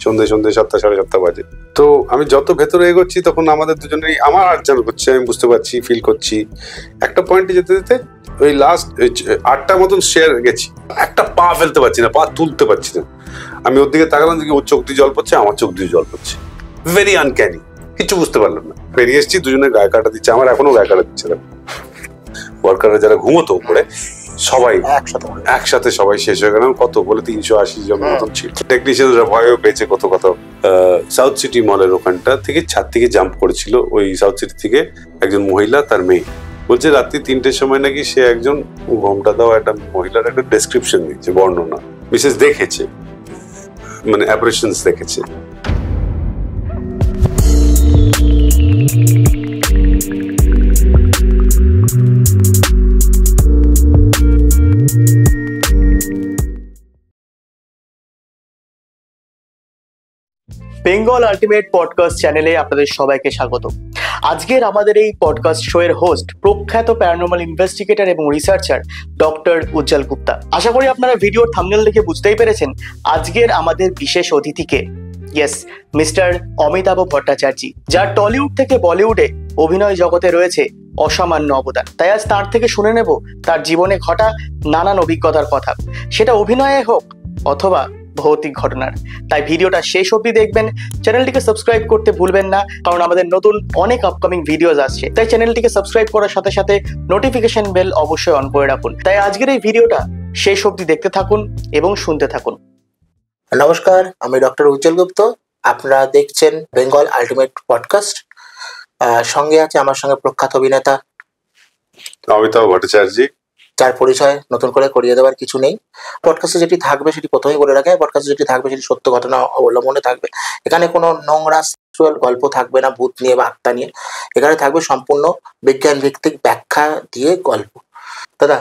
সন্ধ্যে 7টা 7:30 বাজে। তো আমি যত ভেতরে এগোচ্ছি তখন আমাদের দুজনেই আমার আর যেন হচ্ছে, আমি বুঝতে পারছি, ফিল করছি। একটা পয়েন্টে যেতে যেতে ওই লাস্ট 8টা মতন শেয়ার গেছি, একটা পা ফেলতে পারছি না, পা তুলতে পারছি না। আমি ওর দিকে তাকালাম, দিকে ওর চোখ দিয়ে জল পড়ছে, আমার চোখ দিয়ে জল পড়ছে। ভেরি আনক্যানি, কিছু বুঝতে পারলাম না। বেরিয়ে এসেছি, দুজনে গায়ে কাটা দিচ্ছে, আমার এখনো গায়ে কাটা দিচ্ছে। ওয়ার্কাররা যারা ঘুমোতো উপরে সবাই একসাথে সবাই শেষ হয়ে গেলাম। কত বলে 380 জন মতন ছিল। টেকনিশিয়ানরা ভয়ও পেয়েছে কত। সাউথ সিটি মলের ওখানটা থেকে ছাদ থেকে জাম্প করেছিল ওই সাউথ সিটি থেকে একজন মহিলা, তার মেয়ে। বলছে রাত্রি 3টের সময় নাকি সে একজন ঘোমটা দেওয়া একটা মহিলার একটা ডেসক্রিপশন দিচ্ছে, বর্ণনা। মিসেস দেখেছে, মানে অ্যাপারেশনস দেখেছে। বেঙ্গল আল্টিমেট পডকাস্ট চ্যানেলে আপনাদের সবাইকে স্বাগত। আজকের আমাদের এই পডকাস্ট শো এর হোস্ট প্রখ্যাত প্যারানর্মাল ইনভেস্টিগেটর এবং রিসার্চার ডক্টর উজ্জ্বল গুপ্তা। আশা করি আপনারা ভিডিওর থাম্বনেল দেখে বুঝতেই পেরেছেন আজকের আমাদের বিশেষ অতিথিকে। ইয়েস, মিস্টার অমিতাভ ভট্টাচার্য, যার টলিউড থেকে বলিউডে অভিনয় জগতে রয়েছে অসামান্য অবদান। তাই আজ তার থেকে শুনে নেব তার জীবনে ঘটা নানান অভিজ্ঞতার কথা, সেটা অভিনয়ে হোক অথবা ভৌতিক ঘটনার। তাই ভিডিওটা শেষ অবধি দেখবেন। চ্যানেলটিকে সাবস্ক্রাইব করতে ভুলবেন না, কারণ আমাদের নতুন অনেক আপকামিং ভিডিওস আসছে। তাই চ্যানেলটিকে সাবস্ক্রাইব করার সাথে সাথে নোটিফিকেশন বেল অবশ্যই অন করে রাখুন। তাই আজকের এই ভিডিওটা শেষ অবধি দেখতে থাকুন এবং শুনতে থাকুন। নমস্কার, আমি ডক্টর উজ্জ্বল গুপ্ত। আপনারা দেখছেন বেঙ্গল আল্টিমেট পডকাস্ট। সঙ্গে আছে আমার সঙ্গে প্রখ্যাত অভিনেতা অমিতাভ ভট্টাচার্য, যার পরিচয় নতুন করে করিয়ে দেওয়ার কিছু নেই। পডকাস্টে যেটি থাকবে সেটি প্রথমেই বলে রাখে, পডকাস্টে যেটি থাকবে সেটি সত্য ঘটনা অবলম্বনে থাকবে। এখানে কোনো নোংরা সেক্সুয়াল গল্প থাকবে না, ভূত নিয়ে বা আত্মা নিয়ে। এখানে থাকবে সম্পূর্ণ বিজ্ঞান ভিত্তিক ব্যাখ্যা দিয়ে গল্প। দাদা,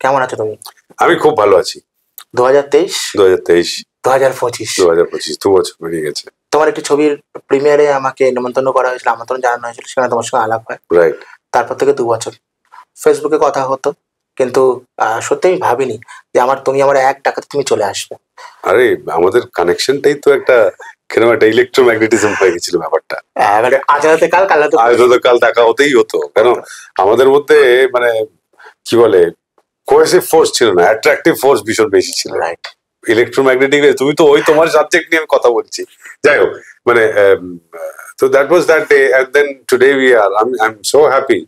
কেমন আছো তুমি? আমি খুব ভালো আছি। 2023 2025 2025 2 বছর বেরিয়ে গেছে। তোমার একটি ছবির প্রিমিয়ারে আমাকে নিমন্ত্রণ করা হয়েছিল, আমন্ত্রণ জানানো হয়েছিল, সেখানে তোমার সঙ্গে আলাপ হয়। রাইট। তারপর থেকে 2 বছর ফেসবুকে কথা হতো, কিন্তু সত্যি আমি ভাবিনি যে তুমি আমার এক টাকাতে তুমি চলে আসবে। আরে আমাদের কানেকশনটাই তো একটা কেরকম একটা ইলেকট্রোম্যাগনেটিজম হয়ে গেছিল ব্যাপারটা। মানে আজ রাতে কাল, কাল রাতে কাল দেখা হতেই হতো। কারণ আমাদের মধ্যে মানে কি বলে কোহেসিভ ফোর্স ছিল না, অ্যাট্রাকটিভ ফোর্স ভীষণ বেশি ছিল। রাইট। ইলেকট্রোম্যাগনেটিক, তুমি তো ওই তোমার সাবজেক্ট নিয়ে আমি কথা বলছি। যাই হোক, মানে তো that was that day, and then today we are I am so happy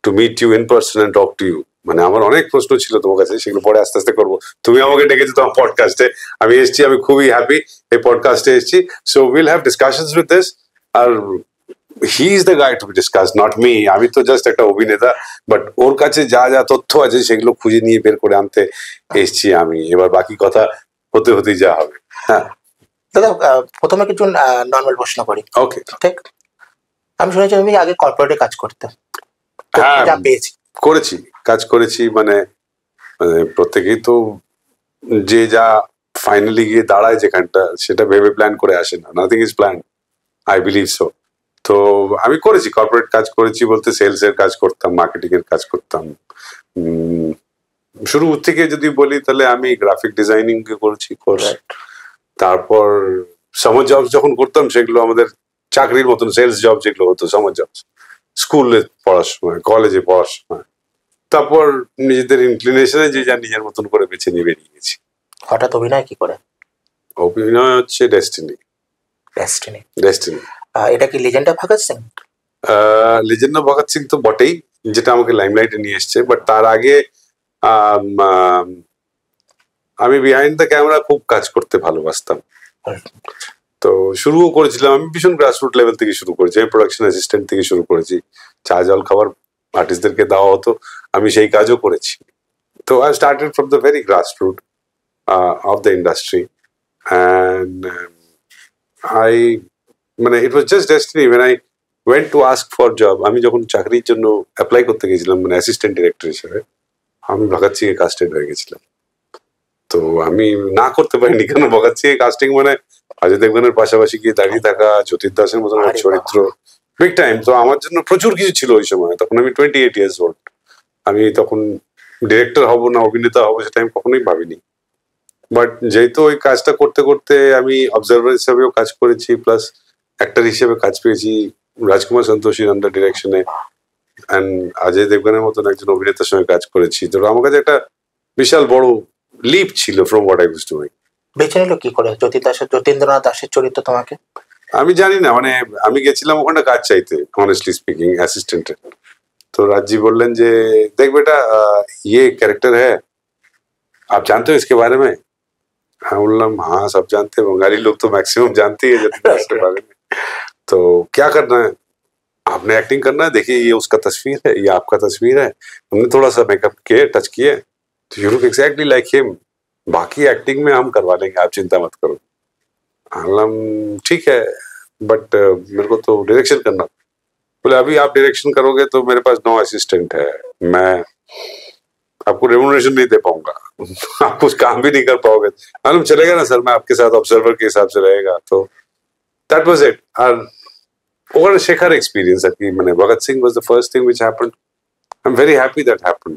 to meet you in person and talk to you. মানে আমার অনেক প্রশ্ন ছিল তোমার কাছে, সেগুলো পরে আস্তে আস্তে করবো। তুমি আমাকে ডেকেছো তোমার পডকাস্টে, আমি এসেছি, আমি খুবই হ্যাপি এই পডকাস্টে এসেছি। So will have discussions with this. আর he is the guy to be discuss, not me. আমি তো জাস্ট একটা অভিনেতা, বাট ওর কাছে যা যা তথ্য আছে সেগুলো খুঁজে নিয়ে বের করে আনতে এসেছি আমি। এবার বাকি কথা হতে হতেই যা হবে। হ্যাঁ দাদা, প্রথমে কিছু নর্মাল প্রশ্ন করি। ওকে, ঠিক। আমি শুনেছি তুমি আগে কর্পোরেটে কাজ করতে। হ্যাঁ, যা পেয়েছি কাজ করেছি। মানে প্রত্যেকেই তো যে যা ফাইনালি গিয়ে দাঁড়ায় যেখানটা, সেটা ভেবে প্ল্যান করে আসে না। Nothing is plan, I believe so. তো আমি করেছি কর্পোরেট কাজ করেছি বলতে সেলস এর কাজ করতাম, মার্কেটিং এর কাজ করতাম। শুরু থেকে যদি বলি তাহলে আমি গ্রাফিক ডিজাইনিং করেছি কোর্স। তারপর সামার জব যখন করতাম সেগুলো আমাদের চাকরির মতন সেলস জব যেগুলো হতো, সামার জব, স্কুলে পড়ার সময়, কলেজে পড়ার সময়। তারপর নিজেদের ইনক্লিনেশনে যে যা নিজের মতন করে বেছে নিয়ে বেরিয়ে গেছি। হঠাৎ অভিনয় কি করে? অভিনয় হচ্ছে ডেস্টিনি। এটা কি legend of Bhagat Singh? Legend of Bhagat Singh তো বটেই, যেটা আমাকে লাইমলাইটে নিয়ে এসছে। বাট তার আগে আমি বিহাইন্ড দ্য ক্যামেরা খুব কাজ করতে ভালোবাসতাম। তো শুরুও করেছিলাম আমি ভীষণ গ্রাসরুট লেভেল থেকে শুরু করেছি। আমি প্রোডাকশন অ্যাসিস্ট্যান্ট থেকে শুরু করেছি, চা জল খাবার আর্টিস্টদেরকে দেওয়া হতো, আমি সেই কাজও করেছি। তো I started from the very grassroot of the industry, and মানে it was just destiny when I went to ask for job. আমি যখন চাকরির জন্য অ্যাপ্লাই করতে গেছিলাম, মানে অ্যাসিস্ট্যান্ট ডিরেক্টর হিসেবে, আমি ভগৎ সিং এ কাস্টেড হয়ে গেছিলাম। তো আমি না করতে পারিনি, কেন ভগৎ সিং এ কাস্টিং মানে অজয় দেবগনের পাশাপাশি গিয়ে দাঁড়িয়ে থাকা, জ্যোতির দাসের মতন চরিত্র, বিগ টাইম। তো আমার জন্য প্রচুর কিছু ছিল ওই সময়। তখন আমি 28 years old। আমি তখন ডিরেক্টর হব না অভিনেতা হবো সেটা আমি কখনোই ভাবিনি। বাট যেহেতু ওই কাজটা করতে করতে আমি অবজারভার হিসেবেও কাজ করেছি, প্লাস অ্যাক্টর হিসেবে কাজ পেয়েছি রাজকুমার সন্তোষীর আন্ডার ডিরেকশনে, অ্যান্ড অজয় দেবগনের মতন একজন অভিনেতার সঙ্গে কাজ করেছি, তো আমার কাছে একটা বিশাল বড় লিপ ছিল from what I was doing. বেছে নিল কি করে যতীন্দ্রনাথ দাসের চরিত্র তোমাকে? আমি জানি না, মানে আমি গেছিলাম ওখানে কাজ চাইতে, অনেস্টলি স্পিকিং, অ্যাসিস্ট্যান্টের। তো রাজি बोललेन যে देख बेटा ये कैरेक्टर है, आप जानते हो इसके बारे में? हाँ बोललाम हाँ सब जानते हैं, बंगाली लोग तो मैक्सिमम जानते ही है जतिन दास के बारे में। तो क्या करना है, आपने एक्टिंग करना है, देखिए ये उसका तस्वीर है, ये आपका तस्वीर है, हमने थोड़ा सा मेकअप किए, टच किए, तो you look exactly like him, बाकी एक्टिंग में हम करवा लेंगे, आप चिंता मत करो। बोललाम ठीक है, बट मेरे को तो डायरेक्शन करना। बोले अभी आप डायरेक्शन करोगे तो मेरे पास 9 असिस्टेंट है, मैं आपको रेम्यूनरेशन नहीं दे पाऊंगा, आप कुछ काम भी नहीं कर पाओगे। मालूम चलेगा ना सर, मैं आपके साथ ऑब्जर्वर के हिसाब से रहेगा। तो दैट वाज इट। और ওখানে শেখার এক্সপিরিয়েন্স আর কি, মানে Bhagat Singh was the first thing which happened. I am very happy that happened.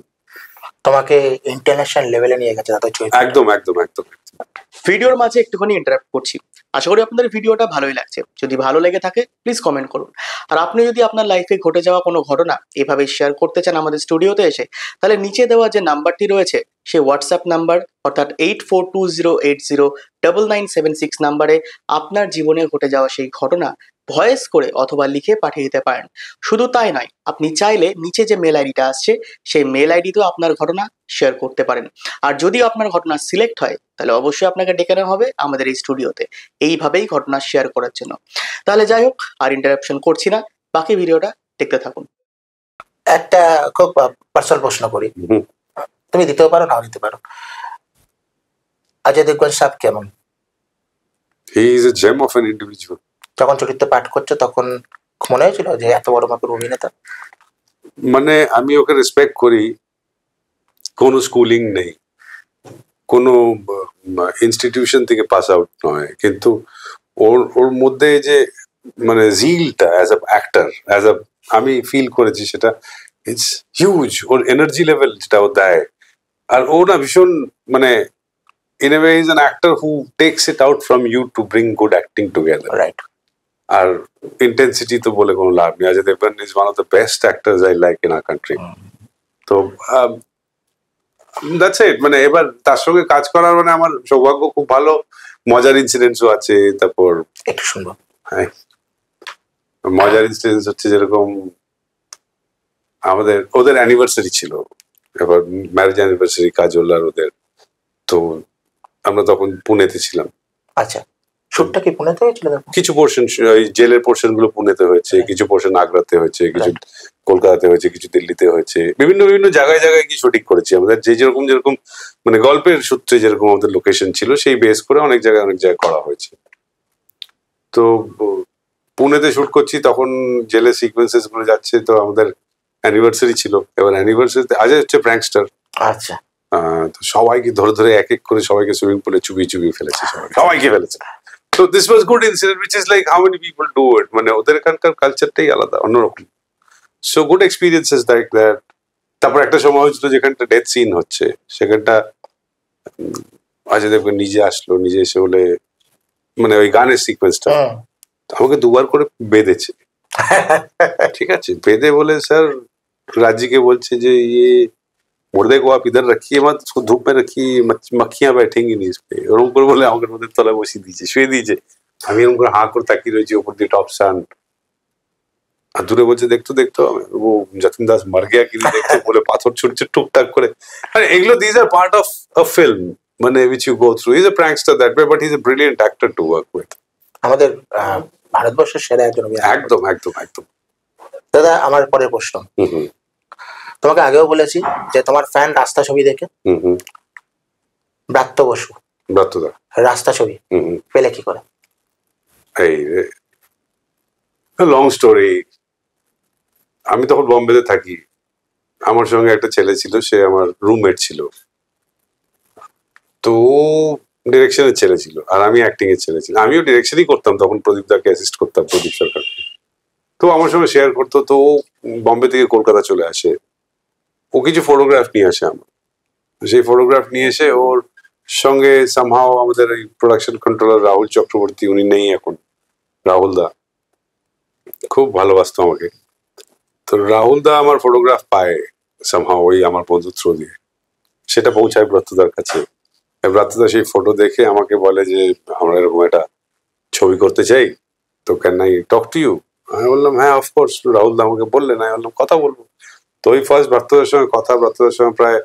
তোমাকে ইন্টারন্যাশনাল লেভেলে নিয়ে গেছে দাদা চরিত্র। একদম একদম একদম। ভিডিওর মাঝে একটুখানি ইন্টারাপ্ট করছি, আশা করি আপনাদের ভিডিওটা ভালোই লাগছে। যদি ভালো লেগে থাকে প্লিজ কমেন্ট করুন। আর আপনি যদি আপনার লাইফে ঘটে যাওয়া কোনো ঘটনা এভাবে শেয়ার করতে চান আমাদের স্টুডিওতে এসে, তাহলে নিচে দেওয়া যে নাম্বারটি রয়েছে সেই হোয়াটসঅ্যাপ নাম্বার অর্থাৎ 8420809976 নাম্বারে আপনার জীবনে ঘটে যাওয়া সেই ঘটনা ভয়েস করে অথবা লিখে পাঠিয়ে দিতে পারেন। শুধু তাই নয়, আপনি চাইলে নিচে যে মেল আইডিটা আসছে সেই মেল আইডিতেও আপনার ঘটনা শেয়ার করতে পারেন। আর যদি আপনার ঘটনা সিলেক্ট হয় তাহলে অবশ্যই আপনাকে ডেকে নেওয়া হবে আমাদের এই স্টুডিওতে এইভাবেই ঘটনা শেয়ার করার জন্য। তাহলে যাই হোক, আর ইন্টারাপশন করছি না, বাকি ভিডিওটা দেখতে থাকুন। একটা খুব পার্সোনাল প্রশ্ন করি, তুমি দিতেও পারো নাও দিতে পারো। অজয় দেবগন সাহেব কেমন? He is a gem of an individual. যখন চরিত্র পাঠ করছো তখন মনে হয়েছিল যে এত বড় মাপের অভিনেতা? মানে আমি ওকে রেসপেক্ট করি, কোনো স্কুলিং নেই, কোনো ইনস্টিটিউশন থেকে পাস আউট নয়, কিন্তু ওর মধ্যে যে মানে জিলটা as a actor, as a আমি ফিল করেছি সেটা ইটস হিউজ। ওর এনার্জি লেভেল যেটা ও দেয়, আর ও না ভীষণ মানে in a way he's an actor who takes it out from you to bring good acting together. Right. আর ইন্টেন্সিটি তো বলে কোনো লাভ নেই। Ajay Devgn is one of the best actors I like in our country. তো দ্যাটস ইট। মানে এবার তার সঙ্গে কাজ করার মানে আমার সৌভাগ্য, খুব ভালো মজার ইনসিডেন্টসও আছে। তারপর একটু শুনবো। হ্যাঁ, মজার ইনসিডেন্টস হচ্ছে যেরকম আমাদের ওদের অ্যানিভার্সারি ছিল, এবার ম্যারেজ অ্যানিভার্সারি কাজল আর ওদের। তো আমরা তখন পুনেতে ছিলাম। আচ্ছা, শুটটা কি পুনেতে হয়েছিল? কিছু পোর্শন ওই জেলের পোর্শন গুলো পুনেতে হয়েছে, কিছু পোর্শন আগ্রাতে হয়েছে, কিছু কলকাতাতে হয়েছে, কিছু দিল্লিতে হয়েছে, বিভিন্ন বিভিন্ন জায়গায় জায়গায় কি শুটিং করেছি আমাদের। যে যেরকম যেরকম মানে গল্পের সূত্রে যেরকম আমাদের লোকেশন ছিল সেই বেস করে অনেক জায়গায় করা হয়েছে। তো পুনেতে শুট করছি, তখন জেলে সিকোয়েন্সেস গুলো যাচ্ছে, তো আমাদের অ্যানিভার্সারি ছিল। এবার অ্যানিভার্সারিতে আজ হচ্ছে প্র্যাঙ্কস্টার। আচ্ছা। তো সবাইকে ধরে ধরে এক এক করে সবাইকে সুইমিং পুলে চুবিয়ে চুবিয়ে ফেলেছে, সবাইকে ফেলেছে। তো this was good incident which is like how many people do it. মানে ওদের এখানকার কালচারটাই আলাদা, অন্যরকম। So good experiences like that. তারপর একটা সময় হয়েছিল যেখানটা ডেথ সিন হচ্ছে, সেখানটা অজয় দেবগন নিজে আসলো, নিজে এসে বলে মানে ওই গানের সিকোয়েন্সটা আমাকে দুবার করে বেঁধেছে। ঠিক আছে, বেঁধে বলে স্যার রাজ্যকে বলছে যে ইয়ে मुर्दे को आप इधर रखिए मत, उसको धूप में रखिए, मक्खियां बैठेंगी नहीं इस पे। ওরকম করে বলে আমাকে ওদের তলায় বসিয়ে দিয়েছে, শুয়ে দিয়েছে। আমি এরকম করে হাঁ করে তাকিয়ে রয়েছি ওপর দিয়ে টপ সান। আর দূরে বলছে দেখতো দেখতো, ও যতীন দাস মার গিয়া কি দেখতো বলে পাথর ছুটছে টুকটাক করে। আরে এগুলো this are part of a film, মানে which you go through. He is a prankster that way, but he is a brilliant actor to work with. আমাদের ভারতবর্ষের সেরা একজন অভিনেতা। একদম একদম একদম। দাদা আমার পরের প্রশ্ন, তোমাকে আগেও বলেছি যে তোমার ফ্যান রাস্তা ছবি দেখে। ব্রাত্য বসু, ব্রাত্যদা রাস্তা ছবি পেলে কি করে? এই লং স্টোরি। আমি তখন বম্বেতে থাকি, আমার সঙ্গে একটা ছেলে ছিল, সে আমার রুমমেট ছিল। তো ডিরেকশনের ছেলে ছিল আর আমি অ্যাক্টিং এর ছেলে ছিল। আমিও ডিরেকশনই করতাম তখন, প্রদীপ দাকে অ্যাসিস্ট করতাম, প্রদীপ সরকারকে। তো আমার সঙ্গে শেয়ার করতো। তো বম্বে থেকে কলকাতা চলে আসে, ও কিছু ফটোগ্রাফ নিয়ে আসে আমার। সেই ফটোগ্রাফ নিয়ে এসে ওর সঙ্গে সামহাও আমাদের এই প্রোডাকশন কন্ট্রোলার রাহুল চক্রবর্তী, উনি নেই এখন, রাহুল দা খুব ভালোবাসতো আমাকে। তো রাহুল দা আমার ফটোগ্রাফ পায় সামহাও ওই আমার বন্ধু থ্রু দিয়ে, সেটা পৌঁছায় ব্রতদার কাছে। ব্রতদা সেই ফটো দেখে আমাকে বলে যে আমরা এরকম একটা ছবি করতে চাই, তো can I talk to you? আমি বললাম হ্যাঁ অফকোর্স। রাহুল দা আমাকে বললেন, আমি বললাম কথা বলবো। তো ওই ফার্স্ট ব্রতদার সঙ্গে কথা, ব্রতদার সঙ্গে প্রায়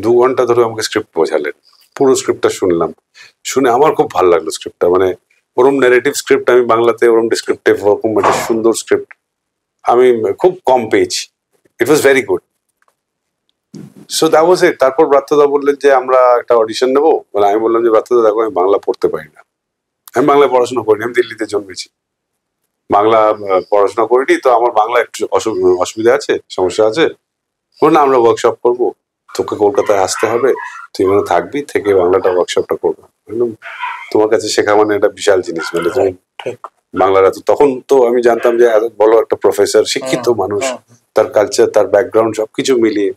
দু ঘন্টা ধরে আমাকে স্ক্রিপ্ট বোঝালেন, পুরো স্ক্রিপ্টটা শুনলাম। শুনে আমার খুব ভালো লাগলো স্ক্রিপ্টটা, মানে ওরম ন্যারেটিভ স্ক্রিপ্ট আমি বাংলাতে ওরম ডিসক্রিপটিভ ওরকম একটা সুন্দর স্ক্রিপ্ট আমি খুব কম পেয়েছি। It was very good. So that was it. তারপর ব্রতদা বললেন যে আমরা একটা অডিশন নেবো। মানে আমি বললাম যে ব্রতদা দেখো আমি বাংলা পড়তে পারি না, আমি বাংলায় পড়াশোনা করিনি, আমি দিল্লিতে জন্মেছি, বাংলা পড়াশোনা করিনি, তো আমার বাংলা একটু অসুবিধা আছে, সমস্যা আছে। বলুন না আমরা ওয়ার্কশপ করবো, তোকে কলকাতায় আসতে হবে, তুই এখানে থাকবি, থেকে বাংলাটা ওয়ার্কশপটা করবো। তোমার কাছে শেখা মানে একটা বিশাল জিনিস, মানে তুমি বাংলাটা তো তখন তো আমি জানতাম যে এত বড় একটা প্রফেসর, শিক্ষিত মানুষ, তার কালচার, তার ব্যাকগ্রাউন্ড সবকিছু মিলিয়ে।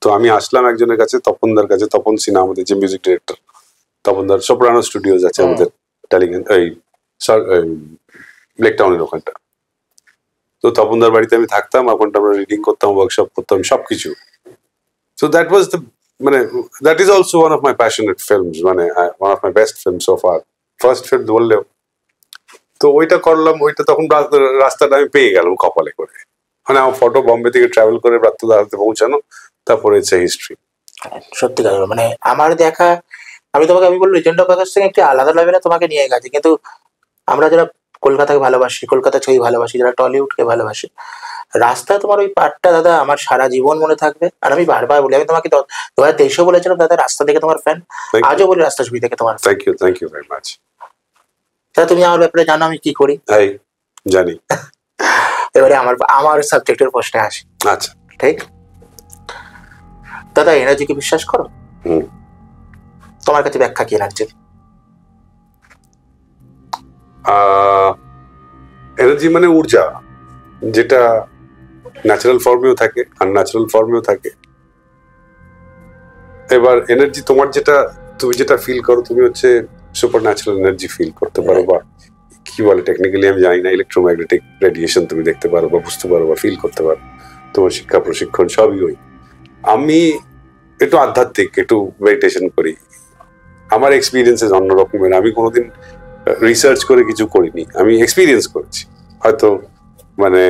তো আমি আসলাম একজনের কাছে, তপনদার কাছে, তপন সিনহা আমাদের যে মিউজিক ডিরেক্টর, তপনদার সোপ্রানো স্টুডিওজ আছে আমাদের টালিগঞ্জ এই লেক টাউনের ওখানটা। তো তপনদার বাড়িতে আমি থাকতাম, ওখানটা আমরা রিডিং করতাম, ওয়ার্কশপ করতাম, সবকিছু। সো দ্যাট ওয়াজ দ্য মানে that is also one of my passionate films, মানে one of my best film so far, first film বললেও। তো ওইটা করলাম, ওইটা তখন রাস্তাটা আমি পেয়ে গেলাম কপালে করে, মানে আমার ফটো বম্বে থেকে ট্রাভেল করে ব্রতদার হাতে পৌঁছানো, তারপরে ইটস হিস্ট্রি। সত্যিকার মানে আমার দেখা, আমি বলবো লেজেন্ড অফ আকাশ থেকে একটি আলাদা লেভেলে তোমাকে নিয়ে গেছে। কিন্তু আমরা যারা কলকাতাকে ভালোবাসি, কলকাতা ছবি ভালোবাসি, যারা টলিউডকে ভালোবাসি, রাস্তা তোমার ওই পার্টটা দাদা আমার সারা জীবন মনে থাকবে। আর আমি বারবার বলি, আমি তোমাকে 2023 বলেছিলাম দাদা রাস্তা থেকে তোমার ফ্যান, আজও বলি রাস্তা ছবি থেকে তোমার। Thank you very much. দাদা তুমি আমার ব্যাপারে জানো আমি কি করি? জানি। এবারে আমার সাবজেক্টের প্রশ্নে আসি। আচ্ছা ঠিক দাদা, এনার্জিকে বিশ্বাস করো? তোমার কাছে ব্যাখ্যা কি এনার্জি? এনার্জি মানে ঊর্জা, যেটা ন্যাচারাল ফর্মেও থাকে, আনন্যাচারাল ফর্মেও থাকে। এবার এনার্জি তোমার যেটা, তুমি যেটা ফিল করো, তুমি হচ্ছে সুপার ন্যাচারাল এনার্জি ফিল করতে পারো, বা কি বলে টেকনিক্যালি আমি জানি না, ইলেকট্রোম্যাগনেটিক রেডিয়েশন তুমি দেখতে পারো বা বুঝতে পারো বা ফিল করতে পারো। তোমার শিক্ষা প্রশিক্ষণ সবই ওই। আমি একটু আধ্যাত্মিক, একটু মেডিটেশন করি, আমার এক্সপিরিয়েন্সেস অন্য রকমের। আমি কোনোদিন রিসার্চ করে কিছু করিনি, আমি এক্সপিরিয়েন্স করেছি। হয়তো মানে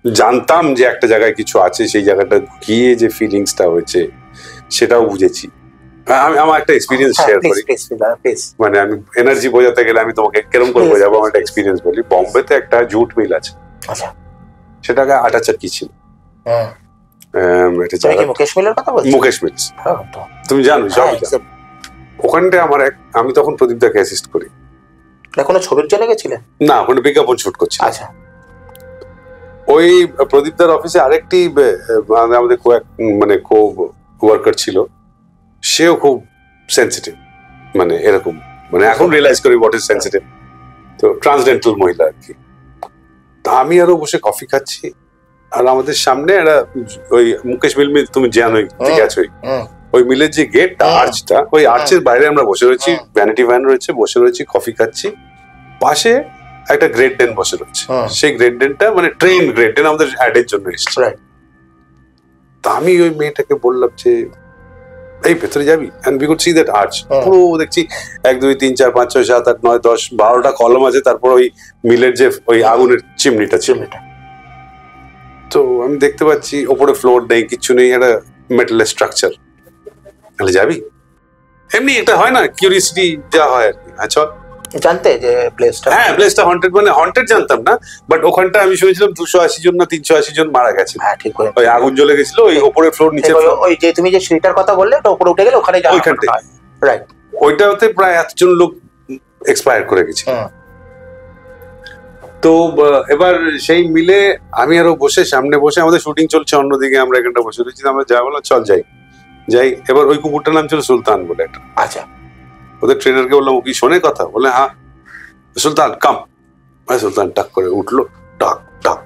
জানতাম যে একটা জায়গায় কিছু আছে, সেই জায়গাটা গিয়ে যে ফিলিংসটা হয়েছে সেটাও বুঝেছি। আমি আমার একটা এক্সপিরিয়েন্স শেয়ার করি, মানে আমি এনার্জি বোঝাতে গেলে আমি তোমাকে কেরম করে বোঝাবো, আমার একটা এক্সপিরিয়েন্স বলি। বম্বেতে একটা জুট মিল আছে, সেটাকে আটা চাকি ছিল, মুকেশ মিলস, তুমি জানো সব। ওখানটায় আমি তখন প্রদীপ দাকে অ্যাসিস্ট করি। কোনো ছবির জন্য গেছিলে? না, ওখানে বিজ্ঞাপন শুট করছি। আচ্ছা। ওই প্রদীপদার অফিসে আরেকটি আমাদের মানে কো ওয়ার্কার ছিল, সেও খুব সেন্সিটিভ, মানে এরকম, মানে এখন রিয়েলাইজ করি হোয়াট ইজ সেন্সিটিভ। তো ট্রান্সডেন্টাল মহিলা আর কি। তা আমি আরো বসে কফি খাচ্ছি, আর আমাদের সামনে একটা ওই মুকেশ মিল, তুমি জানোই গেছোই, ওই মিলের যে গেটটা, আর্চটা, ওই আর্চের বাইরে আমরা বসে রয়েছি, ভ্যানিটি ভ্যান রয়েছে, বসে রয়েছি, কফি খাচ্ছি। পাশে একটা গ্রেট ডেন বসে রয়েছে, সেই গ্রেট ডেনটা মানে ট্রেন গ্রেট ডেন আমাদের অ্যাডের জন্য এসেছে। তা আমি ওই মেয়েটাকে বললাম যে এই ভেতরে যাবি, and we could see that arch, পুরো দেখছি 1 2 3 4 5 6 7 8 9 10 12টা কলম আছে, তারপর ওই মিলের যে ওই আগুনের চিমনিটা। তো আমি দেখতে পাচ্ছি ওপরে ফ্লোর নেই, কিছু নেই, একটা মেটালের স্ট্রাকচার। তাহলে যাবি? এমনি এটা হয় না, কিউরিয়াসিটি যা হয় আর কি। আচ্ছা, জানতে যে প্লেসটা, হ্যাঁ প্লেসটা হন্টেড, মানে হন্টেড জানতাম না, বাট ওখানটা আমি শুনেছিলাম 280 জন না 380 জন মারা গেছে। হ্যাঁ ঠিক, ওই আগুন জ্বলে গেছিল, ওই উপরের ফ্লোর নিচে, ওই যে তুমি যে সিঁড়িটার কথা বললে ওটা উপরে উঠে গেলে ওখানে যাওয়া, ওইখানটায় রাইট, ওইটাতে প্রায় 100 জন লোক এক্সপায়ার করে গেছে। তো এবার সেই মিলে আমি আরো বসে, সামনে বসে, আমাদের শুটিং চলছে অন্যদিকে, আমরা এখানটা বসে রয়েছি। আমরা যা বললাম চল যাই। এবার ওই কুকুরটার নাম ছিল সুলতান বলে একটা। আচ্ছা, ওদের ট্রেনারকে বললাম ও কি শোনে কথা? বলে হ্যাঁ। সুলতান কাম। সুলতান টাক করে উঠলো, টাক টাক,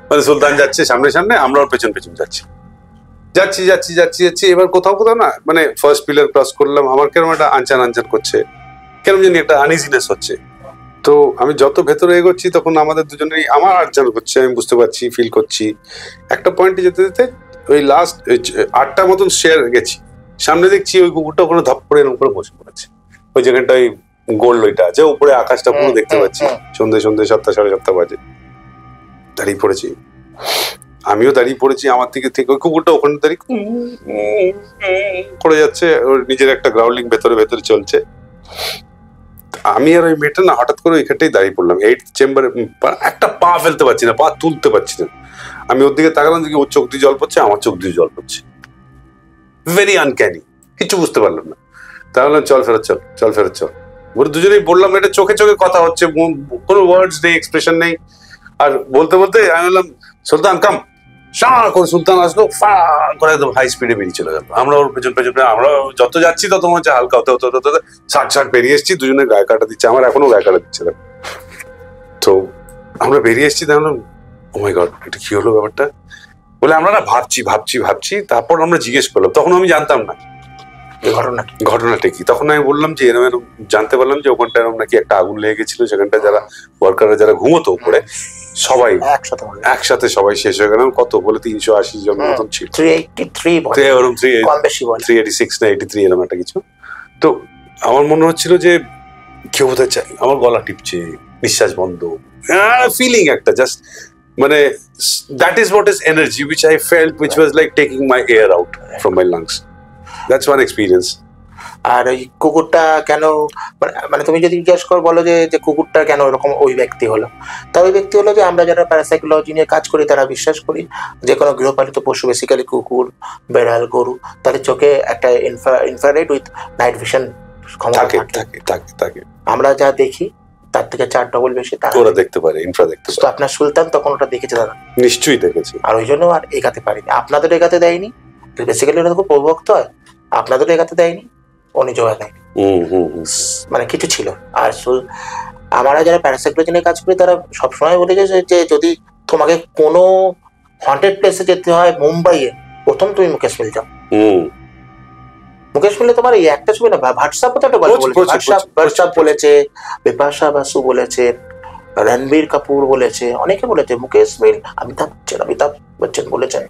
মানে সুলতান যাচ্ছে সামনে সামনে, আমরা ওর পেছন পেছন যাচ্ছি। যাচ্ছি যাচ্ছি যাচ্ছি যাচ্ছি, এবার কোথাও কোথাও না মানে ফার্স্ট পিলার ক্রস করলাম, আমার কেরম একটা আনচান আনচান করছে, কেরম জানি একটা আনইজিনেস হচ্ছে। তো আমি যত ভেতরে এগোচ্ছি তখন আমাদের দুজনেরই আমার আনচান করছে, আমি বুঝতে পারছি, ফিল করছি। একটা পয়েন্টে যেতে যেতে ওই লাস্ট 8টা মতন শেয়ার গেছি, সামনে দেখছি ওই কুকুরটা ওখানে ধপ করে এরকম করে বসে পড়েছে ওই জায়গাটায়, গোল ওইটা আছে, উপরে আকাশটা পুরো দেখতে পাচ্ছি। সন্ধ্যে 7টা 7:30 বাজে, দাঁড়িয়ে পড়েছি, আমিও দাঁড়িয়ে পড়েছি। আমার দিকে থেকে ওই কুকুরটা ওখানে দাঁড়িয়ে করে যাচ্ছে, ওর নিজের একটা গ্রাউন্ডিং ভেতরে ভেতরে চলছে। আমি আর ওই মেয়েটা না হঠাৎ করে ওইখানটাই দাঁড়িয়ে পড়লাম, 8th চেম্বারে। একটা পা ফেলতে পারছি না, পা তুলতে পারছি না। আমি ওর দিকে তাকালাম, দিকে ওর চোখ দিয়ে জল পড়ছে, আমার চোখ দিয়ে জল পড়ছে। ভেরি আনক্যানি, কিছু বুঝতে পারলাম না। তাহলে চল ফেরত চল, চল ফেরত চল। ওরা দুজনেই বললাম, এটা চোখে চোখে কথা হচ্ছে, কোনো ওয়ার্ডস নেই, এক্সপ্রেশন নেই। আর বলতে বলতে আমি বললাম, সুলতান কাম। করে সুলতান আসলো, ফা করে একদম হাই স্পিডে বেরিয়ে চলে গেল। আমরা ওর পেছন পেছন, আমরা যত যাচ্ছি তত মনে হচ্ছে হালকা হতে হতে হতে 60 বেরিয়ে এসেছি, দুজনে গায়ে কাটা দিচ্ছে, আমার এখনো গায়ে কাটা দিচ্ছে। তো আমরা বেরিয়ে এসেছি, দেখলাম ও মাই গড, এটা কি হলো ব্যাপারটা। বলে আমরা না ভাবছি ভাবছি ভাবছি, তারপর আমরা জিজ্ঞেস করলাম, তখন আমি জানতাম না ঘটনাটা কি। তখন আমি বললাম যে এরকম এরকম, জানতে পারলাম যে ওখানটা এরকম নাকি একটা আগুন লেগে গেছিল, সেখানটা যারা ওয়ার্কাররা যারা ঘুমোতো উপরে সবাই একসাথে সবাই শেষ হয়ে গেলাম। কত বলে 380 জন মতন ছিল, 386 না 83 এরকম একটা কিছু। তো আমার মনে হচ্ছিল যে কেউ বোধহয় চাই, আমার গলা টিপছে, নিঃশ্বাস বন্ধ, ফিলিং একটা জাস্ট মানে that is what is energy which I felt, which was like taking my air out from my lungs. That's one experience. আর ওই কুকুরটা কেন, মানে তুমি যদি জিজ্ঞেস করো, বলো যে কুকুরটা কেন এরকম ওই ব্যক্তি হলো, তা ওই ব্যক্তি হলো যে আমরা যারা প্যারাসাইকোলজি নিয়ে কাজ করি তারা বিশ্বাস করি যে কোনো গৃহপালিত পশু, বেসিক্যালি কুকুর, বেড়াল, গরু, তাদের চোখে একটা ইনফ্রারেড উইথ নাইট ভিশন ক্ষমতা থাকে। আমরা যা দেখি তার থেকে 4 ডবল বেশি ওরা দেখতে পারে, ইনফ্রা দেখতে পারে। তো আপনার সুলতান তখন ওটা দেখেছে দাদা? নিশ্চয়ই দেখেছে। আর ওই জন্য আর এগাতে পারিনি। আপনাদের এগাতে দেয়নি, বেসিক্যালি ওরা খুব প্রভুভক্ত হয়, আপনাদের এগাতে দেয়নি, ও নিজেও দেয়নি, মানে কিছু ছিল। আর আমরা যারা প্যারাসাইকোলজি নিয়ে কাজ করি তারা সবসময় বলে যে যদি তোমাকে কোনো হন্টেড প্লেসে যেতে হয় মুম্বাইয়ে, প্রথম তুমি মুকেশ মিল যাও। মুকেশ মিলে তোমার এই একটা ছবি না, হোয়াটসঅ্যাপে তো একটা গল্প বলেছে, হোয়াটসঅ্যাপ বলেছে, বিপাশা বাসু বলেছেন, রণবীর কাপুর বলেছে, অনেকে বলেছে মুকেশ মিল, অমিতাভ বচ্চন বলেছেন,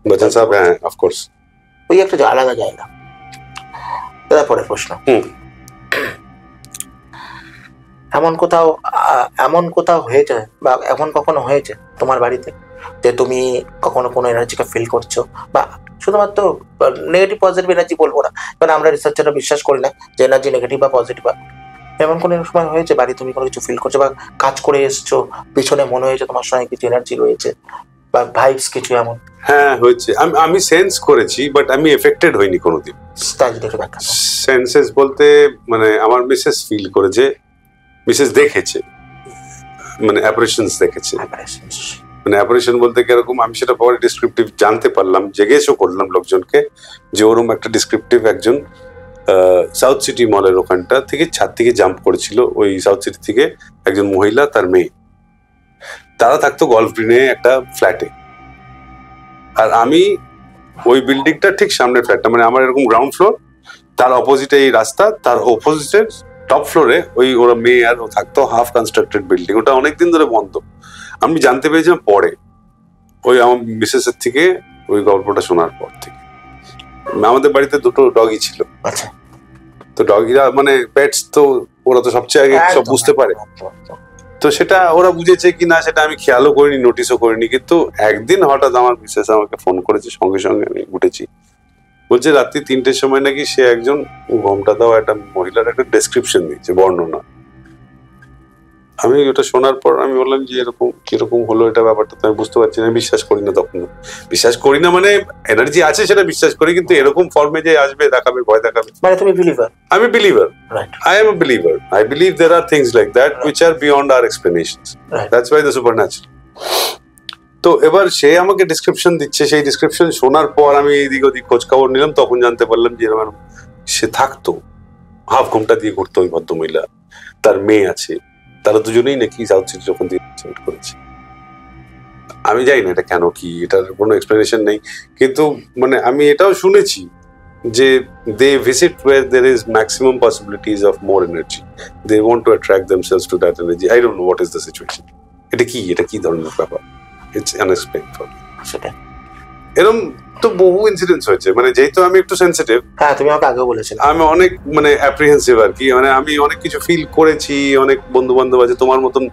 বচ্চন সাহেব, হ্যাঁ অফকোর্স। ওই একটা আলাদা জায়গা। তারপরের প্রশ্ন, এমন কোথাও হয়েছে বা এখন কখনো হয়েছে তোমার বাড়িতে যে তুমি কখনো কোনো এনার্জিকে ফিল করছো, বা শুধুমাত্র নেগেটিভ পজিটিভ এনার্জি বলবো না, কারণ আমরা রিসার্চাররা বিশ্বাস করি না যে এনার্জি নেগেটিভ বা পজিটিভ। এমন কোনো সময় হয়েছে বাড়ি তুমি কোনো কিছু ফিল করছো বা কাজ করে এসছো, পিছনে মনে হয়েছে তোমার সঙ্গে কিছু এনার্জি রয়েছে বা ভাইবস কিছু এমন? হ্যাঁ হয়েছে, আমি সেন্স করেছি, বাট আমি এফেক্টেড হইনি কোনোদিন। সেন্সেস বলতে মানে আমার মিসেস ফিল করেছে, মিসেস দেখেছে, মানে অ্যাপারেশনস দেখেছে। মানে অ্যাপারেশন বলতে কিরকম, আমি সেটা পরে ডিসক্রিপটিভ জানতে পারলাম, জিজ্ঞেসও করলাম লোকজনকে যে ওরকম একটা ডিসক্রিপটিভ একজন সাউথ সিটি মলের ওখানটা থেকে ছাদ থেকে জাম্প করেছিল, ওই সাউথ সিটি থেকে একজন মহিলা তার মেয়ে, তারা থাকতো গল্ফ গ্রিনে একটা ফ্ল্যাটে, আর আমি ওই বিল্ডিংটা ঠিক সামনে ফ্ল্যাটটা, মানে আমার এরকম গ্রাউন্ড ফ্লোর, তার অপোজিটে এই রাস্তা, তার অপোজিটে টপ ফ্লোরে ওই ওরা মেয়ে আর ও থাকতো, হাফ কনস্ট্রাক্টেড বিল্ডিং, ওটা অনেকদিন ধরে বন্ধ। আমি জানতে পেরেছিলাম পরে ওই আমার মিসেস এর থেকে, ওই গল্পটা শোনার পর থেকে। আমাদের বাড়িতে 2টো ডগি ছিল, আচ্ছা, তো ডগিরা মানে পেটস, তো ওরা তো সবচেয়ে আগে সব বুঝতে পারে, তো সেটা ওরা বুঝেছে কিনা সেটা আমি খেয়ালও করিনি, নোটিসও করিনি। কিন্তু একদিন হঠাৎ আমার মিসেস আমাকে ফোন করেছে, সঙ্গে সঙ্গে আমি উঠেছি, বলছে রাত্রি 3টের সময় নাকি সে একজন ঘোমটা দেওয়া একটা মহিলার একটা ডেসক্রিপশন দিচ্ছে, বর্ণনা। আমি ওটা শোনার পর আমি বললাম যে এরকম কিরকম হলো এটা, ব্যাপারটা তো আমি বুঝতে পারছি না, বিশ্বাস করি না। তখন বিশ্বাস করি না মানে এনার্জি আছে সেটা বিশ্বাস করি, কিন্তু এরকম ফর্মে যে আসবে, দেখাবে, ভয় দেখাবে, মানে তুমি বিলিভার? আমি believer, right, I am a believer. I believe there are things like that which are beyond our explanations. That's why the supernatural. তো এবার সে আমাকে ডিসক্রিপশন দিচ্ছে, সেই ডিসক্রিপশন শোনার পর আমি এইদিক ওদিক খোঁজ খবর নিলাম, তখন জানতে পারলাম যে এরকম সে থাকতো, হাফ ঘোমটা দিয়ে ঘুরতো ওই ভদ্রমহিলা, তার মেয়ে আছে, তারা দুজনেই নাকি সাউথ সিটি যখন করেছে। আমি জানি না এটা কেন, কি এটার কোনো এক্সপ্লেনেশন নেই, কিন্তু মানে আমি এটাও শুনেছি যে they visit where there is maximum possibilities of more energy. They want to attract themselves to that energy. I don't know what is the situation. এটা কি ধরনের ব্যাপার? It's unexplained for me. সেটা এরকম তো বহু ইনসিডেন্টস হয়েছে, মানে যেহেতু আমি একটু সেন্সিটিভ, হ্যাঁ তুমি আমাকে আগেও বলেছিলে, আমি অনেক মানে অ্যাপ্রিহেন্সিভ আর কি, মানে আমি অনেক কিছু ফিল করেছি, অনেক বন্ধু বান্ধব আছে তোমার মতন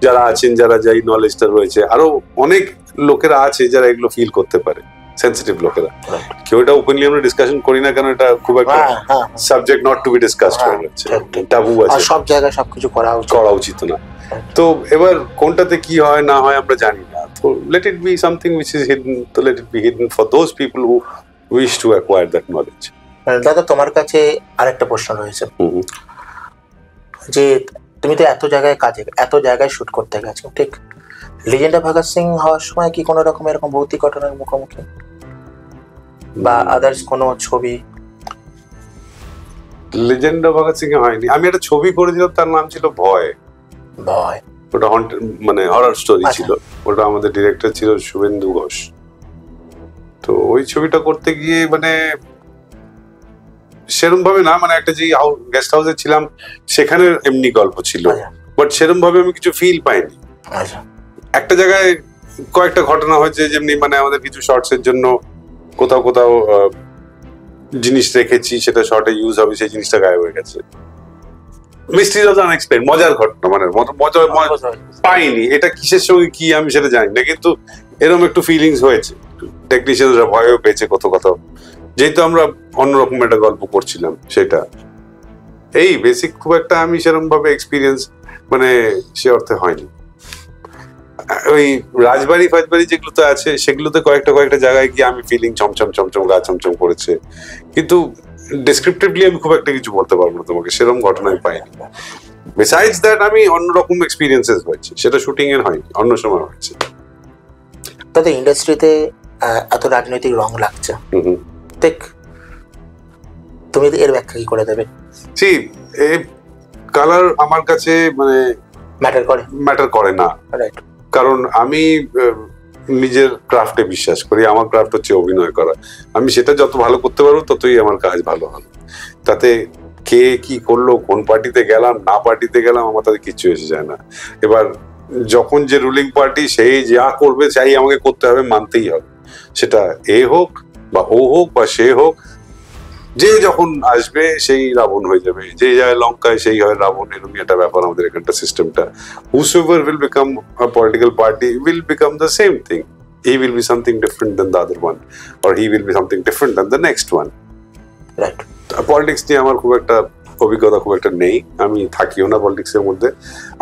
যারা আছেন, যারা যাই নলেজটা রয়েছে, আরো অনেক লোকেরা আছে যারা এগুলো ফিল করতে পারে, সেন্সিটিভ লোকেরা। কেউ এটা ওপেনলি আমরা ডিসকাশন করি না, কারণ এটা খুব একটা subject not to be discussed হয়ে যাচ্ছে, টাবু আছে, সব জায়গায় সবকিছু করা উচিত না। তো এবার কোনটাতে কি হয় না হয় আমরা জানি না, তো let it be something which is hidden, তো let it be hidden for those people who wish to acquire that knowledge. দাদা তোমার কাছে আরেকটা প্রশ্ন রয়েছে, যে তুমি তো এত জায়গায় শুট করতে গেছো, ঠিক? লিজেন্ড অফ ভগৎ সিং হওয়ার সময় কি কোনো রকম এরকম ভৌতিক ঘটনার মুখোমুখি বা আদার্স কোনো ছবি? লিজেন্ড অফ ভগৎ সিং এ হয়নি, আমি একটা ছবি করেছিলাম, তার নাম ছিল ভয়। ওটা মানে হরর স্টোরি ছিল, ওটা আমাদের ডিরেক্টর ছিল শুভেন্দু ঘোষ। তো ওই ছবিটা করতে গিয়ে মানে সেরকম ভাবে না, মানে একটা যে গেস্ট হাউসে ছিলাম সেখানে এমনি গল্প ছিল, বাট সেরকম ভাবে আমি কিছু ফিল পাইনি। একটা জায়গায় কয়েকটা ঘটনা হয়েছে, যেমনি মানে আমাদের কিছু শর্টস এর জন্য কোথাও জিনিস রেখেছি, সেটা শর্টে ইউজ হবে, সেই জিনিসটা গায়েব হয়ে গেছে। মিস্ট্রি অফ আনএক্সপ্লেইনড, মজার ঘটনা, মানে মজা পাইনি, এটা কিসের সঙ্গে কি আমি সেটা জানি না, কিন্তু এরকম একটু ফিলিংস হয়েছে। টেকনিশিয়ানরা ভয়ও পেয়েছে কোথাও, যেহেতু আমরা অন্যরকম একটা গল্প করছিলাম, সেটা এই বেসিক খুব একটা আমি সেরকম ভাবে এক্সপিরিয়েন্স মানে সে অর্থে হয়নি। ওই রাজবাড়ি ফাজবাড়ি যেগুলোতে আছে সেগুলোতে কয়েকটা জায়গায় গিয়ে আমি ফিলিং চমচম গা চমচম করেছে, কিন্তু ডেসক্রিপটিভলি আমি খুব একটা কিছু বলতে পারবো না তোমাকে, সেরকম ঘটনা আমি পাইনি। বিসাইডস দ্যাট আমি অন্যরকম এক্সপিরিয়েন্সেস হয়েছে, সেটা শুটিং এর হয়নি, অন্য সময় হয়েছে। তাতে ইন্ডাস্ট্রিতে এত রাজনৈতিক রং লাগছে, ঠিক? তুমি এর ব্যাখ্যা কি করে দেবে? জি, এই কালার আমার কাছে মানে ম্যাটার করে না, কারণ আমি নিজের ক্রাফটে বিশ্বাস করি। আমার ক্রাফট হচ্ছে অভিনয় করা, আমি সেটা যত ভালো করতে পারবো ততই আমার কাজ ভালো হবে। তাতে কে কি করলো, কোন পার্টিতে গেলাম না পার্টিতে গেলাম, আমার তাদের কিচ্ছু এসে যায় না। এবার যখন যে রুলিং পার্টি সেই যা করবে চাই আমাকে করতে হবে, মানতেই হবে, সেটা এ হোক বা ও হোক বা সে হোক, যে যখন আসবে সেই রাবণ হয়ে যাবে, যে যায় লঙ্কায় সেই হয় রাবণ, এরকম একটা ব্যাপার আমাদের এখানটা সিস্টেমটা। Whosoever will become a political party will become the same thing. He will be something different than the other one, or he will be something different than the next one. Right. Politics নিয়ে আমার খুব একটা অভিজ্ঞতা খুব একটা নেই, আমি থাকিও না পলিটিক্স এর মধ্যে।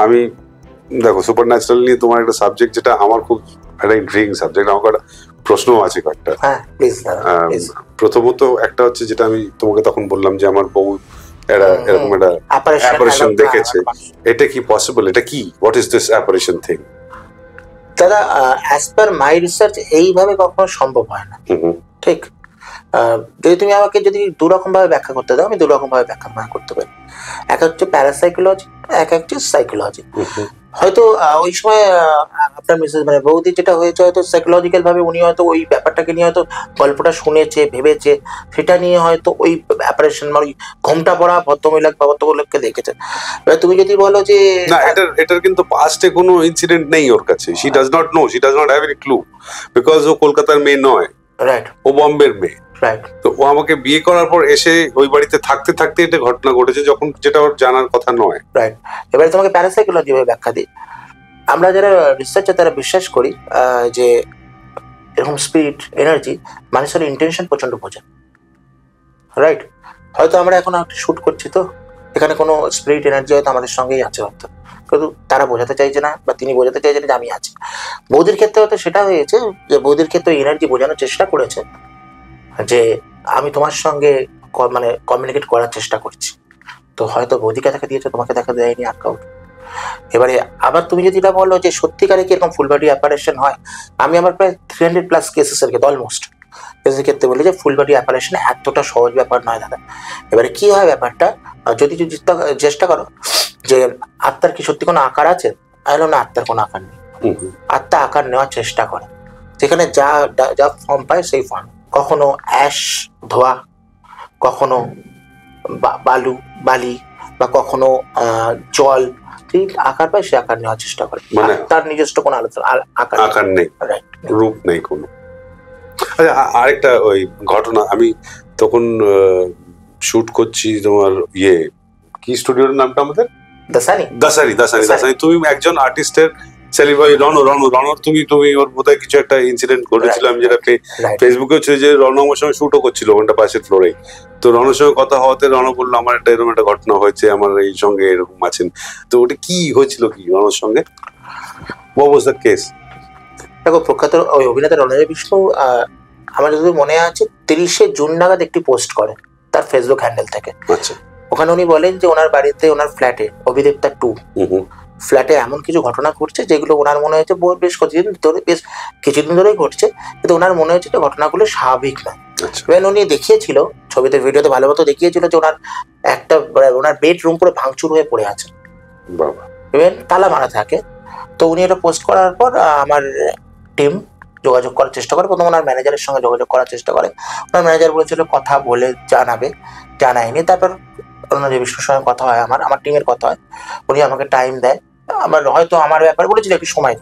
আমি দেখো সুপার ন্যাচারাল নিয়ে তোমার একটা সাবজেক্ট, যেটা আমার খুব একটা ইন্ট্রিগিং সাবজেক্ট, আমার একটা প্রশ্ন আছে কয়েকটা। প্রথমত একটা হচ্ছে যেটা আমি তোমাকে তখন বললাম যে আমার বউ এরকম একটা অ্যাপারেশন দেখেছে, এটা কি পসিবল? এটা কি, হোয়াট ইজ দিস অ্যাপারেশন থিং? দাদা, অ্যাজ পার মাই রিসার্চ এইভাবে কখনো সম্ভব হয় না, ঠিক? যদি তুমি আমাকে দু রকম ভাবে ব্যাখ্যা করতে দাও, আমি দু রকম ভাবে ব্যাখ্যা করতে পারি। এক হচ্ছে প্যারাসাইকোলজি, এক হচ্ছে সাইকোলজি। হয়তো ওই সময় আপনার মিসেস মানে বৌদি যেটা হয়েছে, হয়তো সাইকোলজিক্যাল ভাবে উনি হয়তো ওই ব্যাপারটাকে নিয়ে হয়তো গল্পটা শুনেছে, ভেবেছে, সেটা নিয়ে হয়তো ওই অ্যাপারেশন মানে ঘোমটা পড়া ভদ্রমহিলাকে দেখেছে। এবার তুমি যদি বলো যে না, এটার কিন্তু পাস্টে কোনো ইনসিডেন্ট নেই ওর কাছে, she does not know, she does not have any clue, because ও কলকাতার মেয়ে নয়, রাইট, ও বম্বের মেয়ে। তো ও আমাকে বিয়ে করার পর এসে ওই বাড়িতে থাকতে থাকতে এটা ঘটনা ঘটেছে, যখন যেটা ওর জানার কথা নয়। রাইট। এবারে তোমাকে প্যারাসাইকোলজি ভাবে ব্যাখ্যা দিই। আমরা যারা রিসার্চার তারা বিশ্বাস করি যে এরকম স্পিরিট এনার্জি মানুষের ইন্টেনশন প্রচন্ড বোঝে, রাইট? হয়তো আমরা এখন একটা শুট করছি, তো এখানে কোনো স্পিরিট এনার্জি হয়তো আমাদের সঙ্গেই আছে, হয়তো কিন্তু তারা বোঝাতে চাইছে না বা তিনি বোঝাতে চাইছেন যে আমি আছি। বৌদির ক্ষেত্রে হয়তো সেটা হয়েছে যে বৌদির ক্ষেত্রে এনার্জি বোঝানোর চেষ্টা করেছে যে আমি তোমার সঙ্গে মানে কমিউনিকেট করার চেষ্টা করছি, তো হয়তো বৌদিকে দেখা দিয়েছে, তোমাকে দেখা দেয়নি আটকাউট। এবারে আবার তুমি যদি এটা বলো যে সত্যিকারে কি এরকম ফুল বডি অ্যাপারেশন হয়, আমি আমার প্রায় 300+ কেসেসের ক্ষেত্রে অলমোস্ট কেসের ক্ষেত্রে বলি যে ফুল বডি অ্যাপারেশন এতটা সহজ ব্যাপার নয় দাদা। এবারে কি হয় ব্যাপারটা, যদি চেষ্টা করো যে আত্মার কি সত্যি কোনো আকার আছে, না আত্মার কোনো আকার নেই, আত্মা আকার নেওয়ার চেষ্টা করে, যেখানে যা যা ফর্ম পায় সেই ফর্ম, কখনো অ্যাশ ধোয়া, কখনো বালু বালি, বা কখনো জল, ঠিক আকার পায় সে আকার নেওয়ার চেষ্টা করে, মানে তার নিজস্ব কোনো আকার নেই, রাইট, রূপ নেই কোনো। আচ্ছা, আরেকটা ওই ঘটনা, আমি তখন শুট করছি তোমার কি স্টুডিওর নামটা আমাদের, দাসারি। তুমি একজন আর্টিস্টের সেলিব্রিটি, রনর, তুমি ওর বোধহয় কিছু একটা ইনসিডেন্ট ঘটেছিল, আমি যেটা ফেসবুকে ছিল, যে রণ আমার সঙ্গে শুটও করছিল ওখানটা পাশের ফ্লোরে। তো রণর সঙ্গে কথা হওয়াতে রণ বললো আমার এরকম একটা ঘটনা হয়েছে, আমার এই সঙ্গে এরকম আছেন। তো ওটা কি হয়েছিল, কি রণর সঙ্গে, what was the case? দেখো, প্রখ্যাত ওই অভিনেতা রণজয় বিষ্ণু, আমার যদি মনে আছে 30শে জুন নাগাদ একটি পোস্ট করে তার ফেসবুক হ্যান্ডেল থেকে। আচ্ছা। ওখানে উনি বলেন যে ওনার বাড়িতে, ওনার ফ্ল্যাটে, অভিদেবতা 2 ফ্ল্যাটে এমন কিছু ঘটনা ঘটছে যেগুলো ওনার মনে হয়েছে বেশ কিছুদিন ধরেই ঘটছে, কিন্তু ওনার মনে হচ্ছে যে ঘটনাগুলো স্বাভাবিক নয়। উনি দেখিয়েছিল ছবিতে, ভিডিওতে ভালো মতো দেখিয়েছিল যে ওনার বেডরুম পুরো ভাঙচুর হয়ে পড়ে আছে, ইভেন তালা মারা থাকে। তো উনি এটা পোস্ট করার পর আমার টিম যোগাযোগ করার চেষ্টা করে, প্রথম ওনার ম্যানেজারের সঙ্গে যোগাযোগ করার চেষ্টা করে। ওনার ম্যানেজার বলেছিল কথা বলে জানায়নি। তারপর রণজয় বিষ্ণুর সঙ্গে কথা হয়, আমার টিমের কথা হয়, উনি আমাকে টাইম দেয়, হয়তো আমার ব্যাপারে বলেছিল একটু সময়।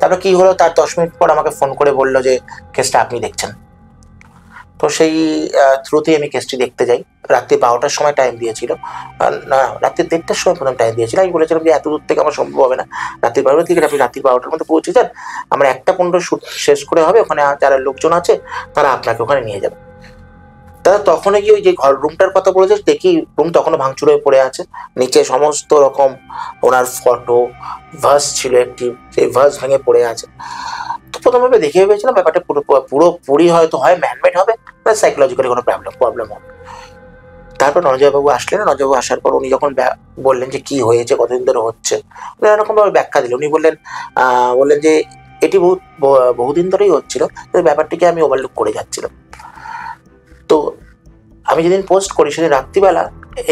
তারপর কি হলো, তার 10 মিনিট পর আমাকে ফোন করে বললো যে কেসটা আপনি দেখছেন। তো সেই থ্রুতেই আমি কেসটি দেখতে যাই। রাত্রি 12টার সময় টাইম দিয়েছিল, না রাত্রি 1:30টার সময় প্রথম টাইম দিয়েছিল। আমি বলেছিলাম যে এত দূর থেকে আমার সম্ভব হবে না, রাত্রি 12টার দিকে আপনি রাত্রি 12টার মধ্যে পৌঁছে যান, আমরা 1:15 শুট শেষ করে হবে, ওখানে যারা লোকজন আছে তারা আপনাকে ওখানে নিয়ে যাবে। তারা তখনই গিয়ে ওই যে রুমটার কথা বলেছে, দেখি রুম তখনও ভাঙচুর হয়ে পড়ে আছে, নিচে সমস্ত রকম ওনার ফটো, ভাস ছিল একটি, সেই ভাস ভেঙে পড়ে আছে। তো প্রথমভাবে দেখে ভেবেছিলাম ব্যাপারটা পুরোপুরি হয়তো হয় ম্যানমেড হবে, বা সাইকোলজিক্যালি কোনো প্রবলেম হবে। তারপর রণজয়বাবু আসলেন। রণজয়বাবু আসার পর উনি যখন বললেন যে কি হয়েছে, কতদিন ধরে হচ্ছে, এরকম ভাবে ব্যাখ্যা দিলেন। উনি বললেন যে এটি বহুদিন ধরেই হচ্ছিল, ব্যাপারটিকে আমি ওভারলুক করে যাচ্ছিলাম। তো আমি যেদিন পোস্ট করি সেদিন রাত্রিবেলা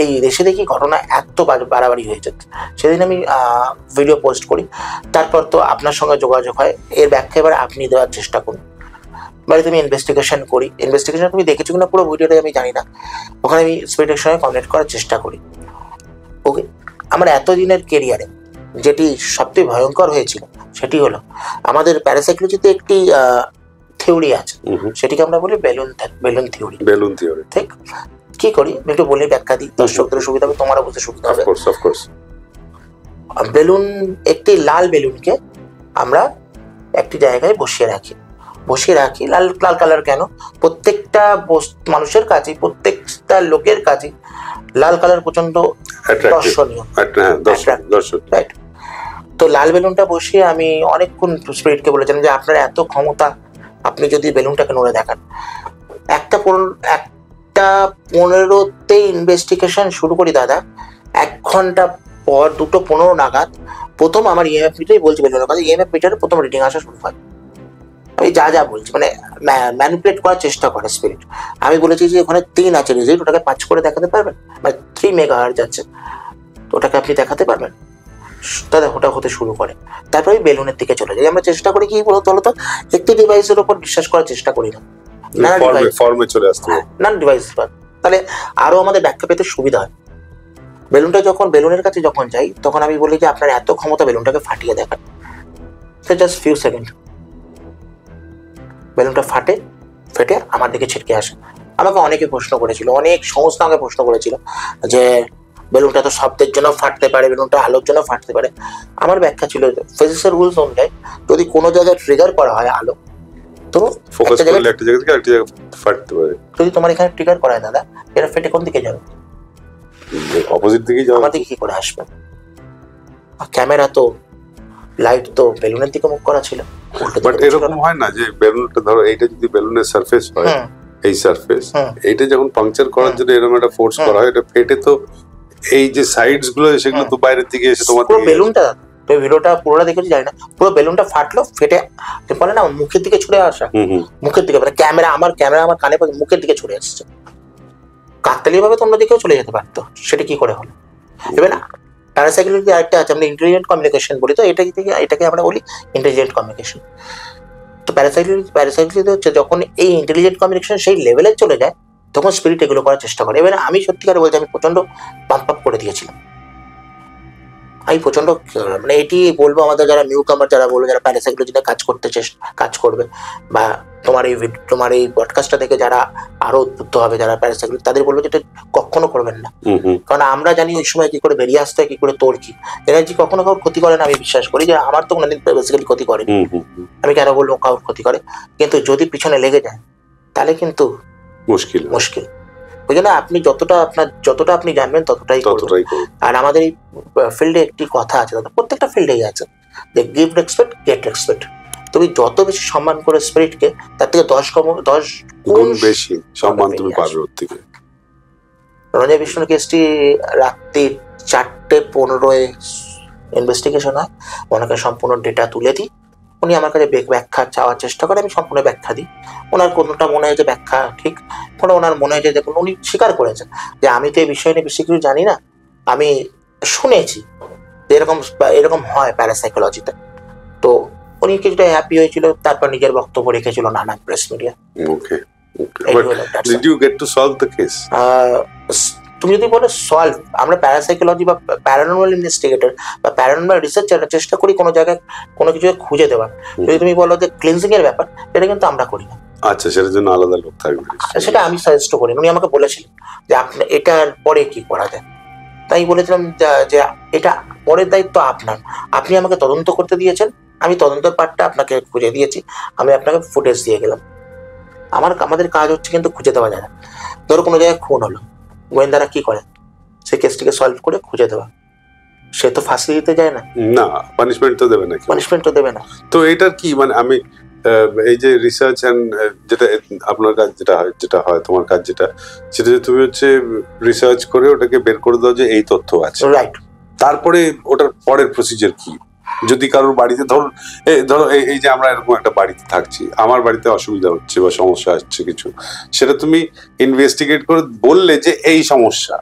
এই দেশে দেখি ঘটনা এত বাড়াবাড়ি হয়েছে, সেদিন আমি ভিডিও পোস্ট করি। তারপর তো আপনার সঙ্গে যোগাযোগ হয়, এর ব্যাখ্যা এবার আপনি দেওয়ার চেষ্টা করুন। বাড়িতে আমি ইনভেস্টিগেশন করি। ইনভেস্টিগেশন তুমি দেখেছো কিনা পুরো ভিডিওটাই আমি জানি না, ওখানে আমি স্পিরিটের সঙ্গে কন্ট্যাক্ট করার চেষ্টা করি। ওকে, আমার এতদিনের কেরিয়ারে যেটি সবচেয়ে ভয়ঙ্কর হয়েছিল সেটি হলো, আমাদের প্যারাসাইকোলজিতে একটি থিওরি আছে, সেটিকে আমরা বলি বেলুন থিওরি। ঠিক কি করি আমি একটু বলে ব্যাখ্যা দিই, দর্শকদের সুবিধা হবে, তোমারও বুঝতে সুবিধা হবে। বেলুন, একটি লাল বেলুনকে আমরা একটি জায়গায় বসিয়ে রাখি। লাল কালার কেন? প্রত্যেকটা মানুষের কাছে, প্রত্যেকটা লোকের কাছে লাল কালার প্রচন্ড দর্শনীয়, রাইট? তো লাল বেলুনটা বসিয়ে আমি অনেকক্ষণ স্পিরিটকে বলেছিলাম যে আপনার এত ক্ষমতা, আপনি যদি বেলুনটাকে নড়ে দেখান। একটা 15তে ইনভেস্টিগেশন শুরু করি দাদা, 1 ঘন্টা পর 2:15 নাগাদ প্রথম আমার ইএমএফ মিটারই বলছি বেলুনের কথা, ইএমএফ মিটারে প্রথম রিডিং আসা শুরু হয়। আমি যা বলছি মানে ম্যানিপুলেট করার চেষ্টা করে স্পিরিট। আমি বলেছি যে ওখানে 3 আছে রিজিট, ওটাকে 5 করে দেখাতে পারবেন, মানে 3 মেগাহার্টজ যাচ্ছে, তো ওটাকে আপনি দেখাতে পারবেন? দাদা ওটা হতে শুরু করে। তারপরে বেলুনের দিকে চলে যাই। আমরা চেষ্টা করি কি বলতো, একটি ডিভাইসের উপর বিশ্বাস করার চেষ্টা করি না, নানা ডিভাইস, তাহলে আরো আমাদের ব্যাখ্যা পেতে সুবিধা হয়। বেলুনের কাছে যখন যাই তখন আমি বলি যে আপনার এত ক্ষমতা, বেলুনটাকে ফাটিয়ে দেখান। জাস্ট ফিউ সেকেন্ড বেলুনটা ফেটে আমার দিকে ছিটকে আসে। আমাকে অনেকে প্রশ্ন করেছিল, অনেক সংস্থা আমাকে প্রশ্ন করেছিল যে বেলুনটা তো শব্দের জন্য ফাটতে পারে, বেলুনটা আলোর জন্য ফাটতে পারে। আমার ব্যাখ্যা ছিল ফিজিক্সের রুলস অনুযায়ী যদি কোনো জায়গায় ট্রিগার করা হয় আলো, তো একটা জায়গায় ফাটতে পারে। যদি তোমার এখানে ট্রিগার করা হয় দাদা, এটা ফেটে কোন দিকে যাবে? অপোজিট দিকে যাবে। আমার দিকে কি করে আসবে? ক্যামেরা তো, লাইট তো বেলুনের দিকে মুখ করা ছিল। বাট এরকম হয় না যে বেলুনটা, ধরো এইটা যদি বেলুনের সারফেস হয়, এই সারফেস, এইটা যখন পাংচার করার জন্য এরকম একটা ফোর্স করা হয়, এটা ফেটে তো এই যে সাইডস গুলো সেগুলো তো বাইরের দিকে এসে তোমার পুরো বেলুনটা, তো ভিডিওটা পুরোটা দেখেছি জানি না, পুরো বেলুনটা ফাটলো, ফেটে বলে না মুখের দিকে ছুড়ে আসা, মুখের দিকে, মানে ক্যামেরা আমার কানে মুখের দিকে ছুড়ে আসছে। কাকতালীয় ভাবে তো অন্যদিকেও চলে যেতে পারতো, সেটা কি করে হলো? এবার প্যারাসাইকোলজি আরেকটা আছে, আমরা ইন্টেলিজেন্ট কমিউনিকেশন বলি, তো এটাকে আমরা বলি ইন্টেলিজেন্ট কমিউনিকেশন। তো প্যারাসাইকোলজি হচ্ছে যখন এই ইন্টেলিজেন্ট কমিউনিকেশন সেই লেভেলে চলে যায় তখন স্পিরিট এগুলো করার চেষ্টা করে। এবারে আমি সত্যিকার বলছি আমি প্রচন্ড পাম্প আপ করে দিয়েছিলাম, আমি প্রচন্ড মানে এটি বলবো আমাদের যারা নিউ কামার যারা বলবো যারা প্যারাসাইকোলজিতে কাজ করবে বা তোমার এই পডকাস্টটা থেকে যারা আরো উদ্বুদ্ধ হবে যারা প্যারাসাইকোলজি, তাদের বলবো যেটা কখনো করবেন না। কারণ আমরা জানি ওই সময় কি করে বেরিয়ে আসতে হয়, কি করে তোর কি এনার্জি কখনো কারোর ক্ষতি করে না। আমি বিশ্বাস করি যে আমার তো কোনোদিন বেসিক্যালি ক্ষতি করে, আমি কেন বলবো কারোর ক্ষতি করে, কিন্তু যদি পিছনে লেগে যায় তাহলে কিন্তু মুশকিল। ওই জন্য আপনি যতটা আপনি জানবেন ততটাই করবেন। আর আমাদের এই ফিল্ডে একটি কথা আছে, প্রত্যেকটা ফিল্ডেই আছে যে গিভ রেসপেক্ট গেট রেসপেক্ট। তুমি যত বেশি সম্মান করে স্পিরিটকে তার থেকে 10 গুণ বেশি সম্মান তুমি পাবে ওর থেকে। রঞ্জয় বিষ্ণুর কেসটি রাত্রি 4:15 ইনভেস্টিগেশন হয়, ওনাকে সম্পূর্ণ ডেটা তুলে দিই, উনি আমার কাছে ব্যাখ্যা চাওয়ার চেষ্টা করে, আমি সম্পূর্ণ ব্যাখ্যা দিই। ওনার কোনোটা মনে হয় যে ব্যাখ্যা ঠিক, কোনো ওনার মনে হয় যে দেখুন উনি স্বীকার করেছেন যে আমি তো এই বিষয় নিয়ে বেশি কিছু জানি না, আমি শুনেছি যে এরকম হয় প্যারাসাইকোলজিতে। তো উনি কিছুটা হ্যাপি হয়েছিল, তারপর নিজের বক্তব্য রেখেছিল নানা প্রেস মিডিয়া। তুমি যদি বলো সলভ, আমরা প্যারাসাইকোলজি বা প্যারানর্মাল ইনভেস্টিগেটর বা প্যারানর্মাল রিসার্চার চেষ্টা করি কোনো জায়গায় কোনো কিছু খুঁজে দেওয়ার। যদি তুমি বলো যে ক্লিনজিং এর ব্যাপার, এটা কিন্তু আমরা করি না। আচ্ছা, সেটার জন্য আলাদা লোক থাকবে, সেটা আমি সাজেস্ট করি। উনি আমাকে বলেছিলেন যে আপনি এটার পরে কি করা যায়, তাই বলেছিলাম যে এটা পরের দায়িত্ব আপনার, আপনি আমাকে তদন্ত করতে দিয়েছেন, আমি তদন্তের পার্টটা আপনাকে খুঁজে দিয়েছি, আমি আপনাকে ফুটেজ দিয়ে গেলাম। আমাদের কাজ হচ্ছে কিন্তু খুঁজে দেওয়া যায় না। ধরো কোনো জায়গায় খুন হলো, গোয়েন্দারা কি করে, সেই কেসটিকে সলভ করে খুঁজে দেওয়া, সে তো ফাঁসি দিতে যায় না, পানিশমেন্ট তো দেবে না। তো এটার কি মানে আমি এই যে রিসার্চ এন্ড যেটা আপনার কাজ যেটা হয় তোমার কাজ যেটা, সেটা যে তুমি হচ্ছে রিসার্চ করে ওটাকে বের করে দাও যে এই তথ্য আছে, রাইট। তারপরে ওটার পরের প্রসিজার কি? যদি কারোর বাড়িতে ধরো এই যে আমরা এরকম একটা বাড়িতে থাকছি, আমার বাড়িতে অসুবিধা হচ্ছে বা সমস্যা আসছে কিছু, সেটা তুমি ইনভেস্টিগেট করে বললে যে এই সমস্যা,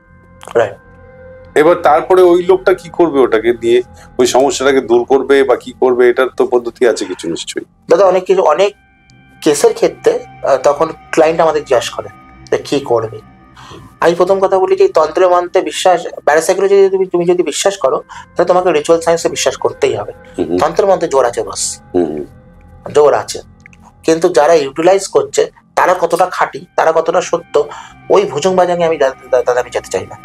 এবার তারপরে ওই লোকটা কি করবে, ওটাকে দিয়ে ওই সমস্যাটাকে দূর করবে বা কি করবে, এটার তো পদ্ধতি আছে কিছু নিশ্চয়ই। দাদা অনেক কেসের ক্ষেত্রে তখন ক্লায়েন্ট আমাদের জিজ্ঞাসা করে যে কি করবে। আমি প্রথম কথা বলি যে তন্ত্র মন্ত্রে বিশ্বাস, প্যারাসাইকোলজি তুমি যদি বিশ্বাস করো তাহলে তোমাকে রিচুয়াল সায়েন্সে বিশ্বাস করতেই হবে। তন্ত্র মন্ত্রে জোর আছে, বাস জোর আছে, কিন্তু যারা ইউটিলাইজ করছে তারা কতটা খাঁটি, তারা কতটা সত্য, ওই ভুজুং বাজাঙে আমি দাদাকে যেতে চাই না।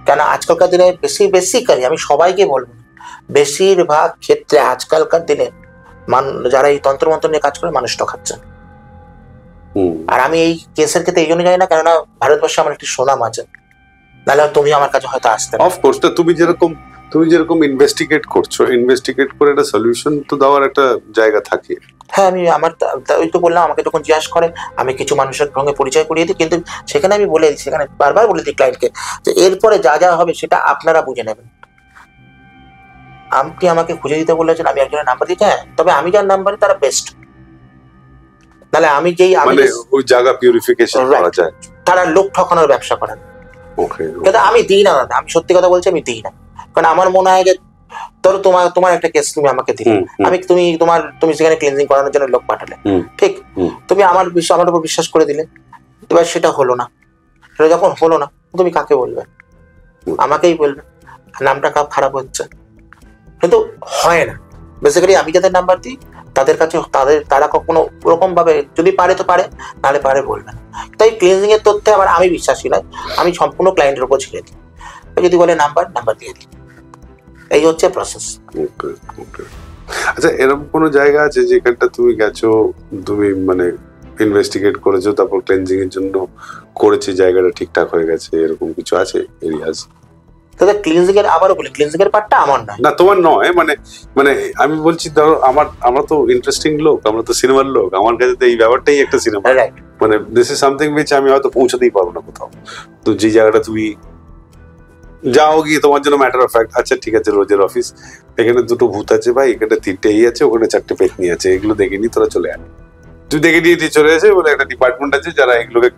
কেন আজকালকার দিনে বেসিক্যালি আমি সবাইকে বলবো, বেশিরভাগ ক্ষেত্রে আজকালকার দিনে যারা এই তন্ত্রমন্ত্র নিয়ে কাজ করে মানুষ ঠকাচ্ছে। আর আমি এই কেসের ক্ষেত্রে এই জন্য জানি না, কেননা ভারতবর্ষে আমার একটি সুনাম আছে, নাহলে তুমি আমার কাছে হয়তো আসতে। অফকোর্স, তুমি যেরকম ইনভেস্টিগেট করছো, ইনভেস্টিগেট করে একটা সলিউশন তো দেওয়ার একটা জায়গা থাকে। হ্যাঁ, আমি ওই তো বললাম, আমাকে যখন জিজ্ঞাসা করে আমি কিছু মানুষের সঙ্গে পরিচয় করিয়ে দিই, কিন্তু সেখানে আমি বলে দিই, সেখানে বারবার বলে দিই ক্লায়েন্টকে যে এরপরে যা যা হবে সেটা আপনারা বুঝে নেবেন। আপনি আমাকে খুঁজে দিতে বলেছেন, আমি একজনের নাম্বার দিচ্ছি, হ্যাঁ, তবে আমি যার নাম্বার দিই তারা বেস্ট, তাহলে আমি ওই জায়গা পিউরিফিকেশন করা যায়, তারা লোক ঠকানোর ব্যবসা করেন। কিন্তু আমি দিই না দাদা, আমি সত্যি কথা বলছি, আমি দিই না। কারণ আমার মনে হয় যে ধরো তোমার একটা কেস তুমি আমাকে দিলে, তুমি সেখানে ক্লিনজিং করানোর জন্য লোক পাঠালে, ঠিক, তুমি আমার উপর বিশ্বাস করে দিলে, এবার সেটা হলো না। সেটা যখন হলো না, তুমি কাকে বলবে? আমাকেই বলবে, নামটা খারাপ হচ্ছে। কিন্তু হয় না, বেসিক্যালি আমি যাদের নাম্বার দিই তাদের কাছে তারা কখনো ওরকম ভাবে যদি পারে তো পারে, নাহলে পারে বলবে না। তাই ক্লিনজিং এর তথ্যে আবার আমি বিশ্বাসী নয়, আমি সম্পূর্ণ ক্লায়েন্টের উপর ছেড়ে দিই। যদি বলে নাম্বার দিয়ে দিই, এই হচ্ছে প্রসেস। আচ্ছা, এরকম কোনো জায়গা আছে যেখানটা তুমি গেছো, তুমি মানে ইনভেস্টিগেট করেছো, তারপর ক্লিনজিং এর জন্য করেছে, জায়গাটা ঠিকঠাক হয়ে গেছে, এরকম কিছু আছে এরিয়াজ? তাহলে ক্লিনজিং এর আবারও বলি, ক্লিনজিং এর পার্টটা আমার নয়, না তোমার নয়, মানে আমি বলছি ধরো আমরা তো ইন্টারেস্টিং লোক, আমরা তো সিনেমার লোক, আমার কাছে তো এই ব্যাপারটাই একটা সিনেমা, মানে দিস ইজ সামথিং which আমি হয়তো পৌঁছাতেই পারবো না কোথাও। তো যে জায়গাটা তুমি যাও গিয়ে তোমার জন্য ম্যাটার অফ ফ্যাক্ট, আচ্ছা ঠিক আছে, রোজের অফিস, এখানে 2টো ভূত আছে ভাই, এখানে 3টে এই আছে, ওখানে 4টে পেতনি আছে, এগুলো দেখে নি, তোরা চলে আয়। তুই দেখে নিয়ে চলে আসে বলে একটা ডিপার্টমেন্ট আছে যারা এগুলোকে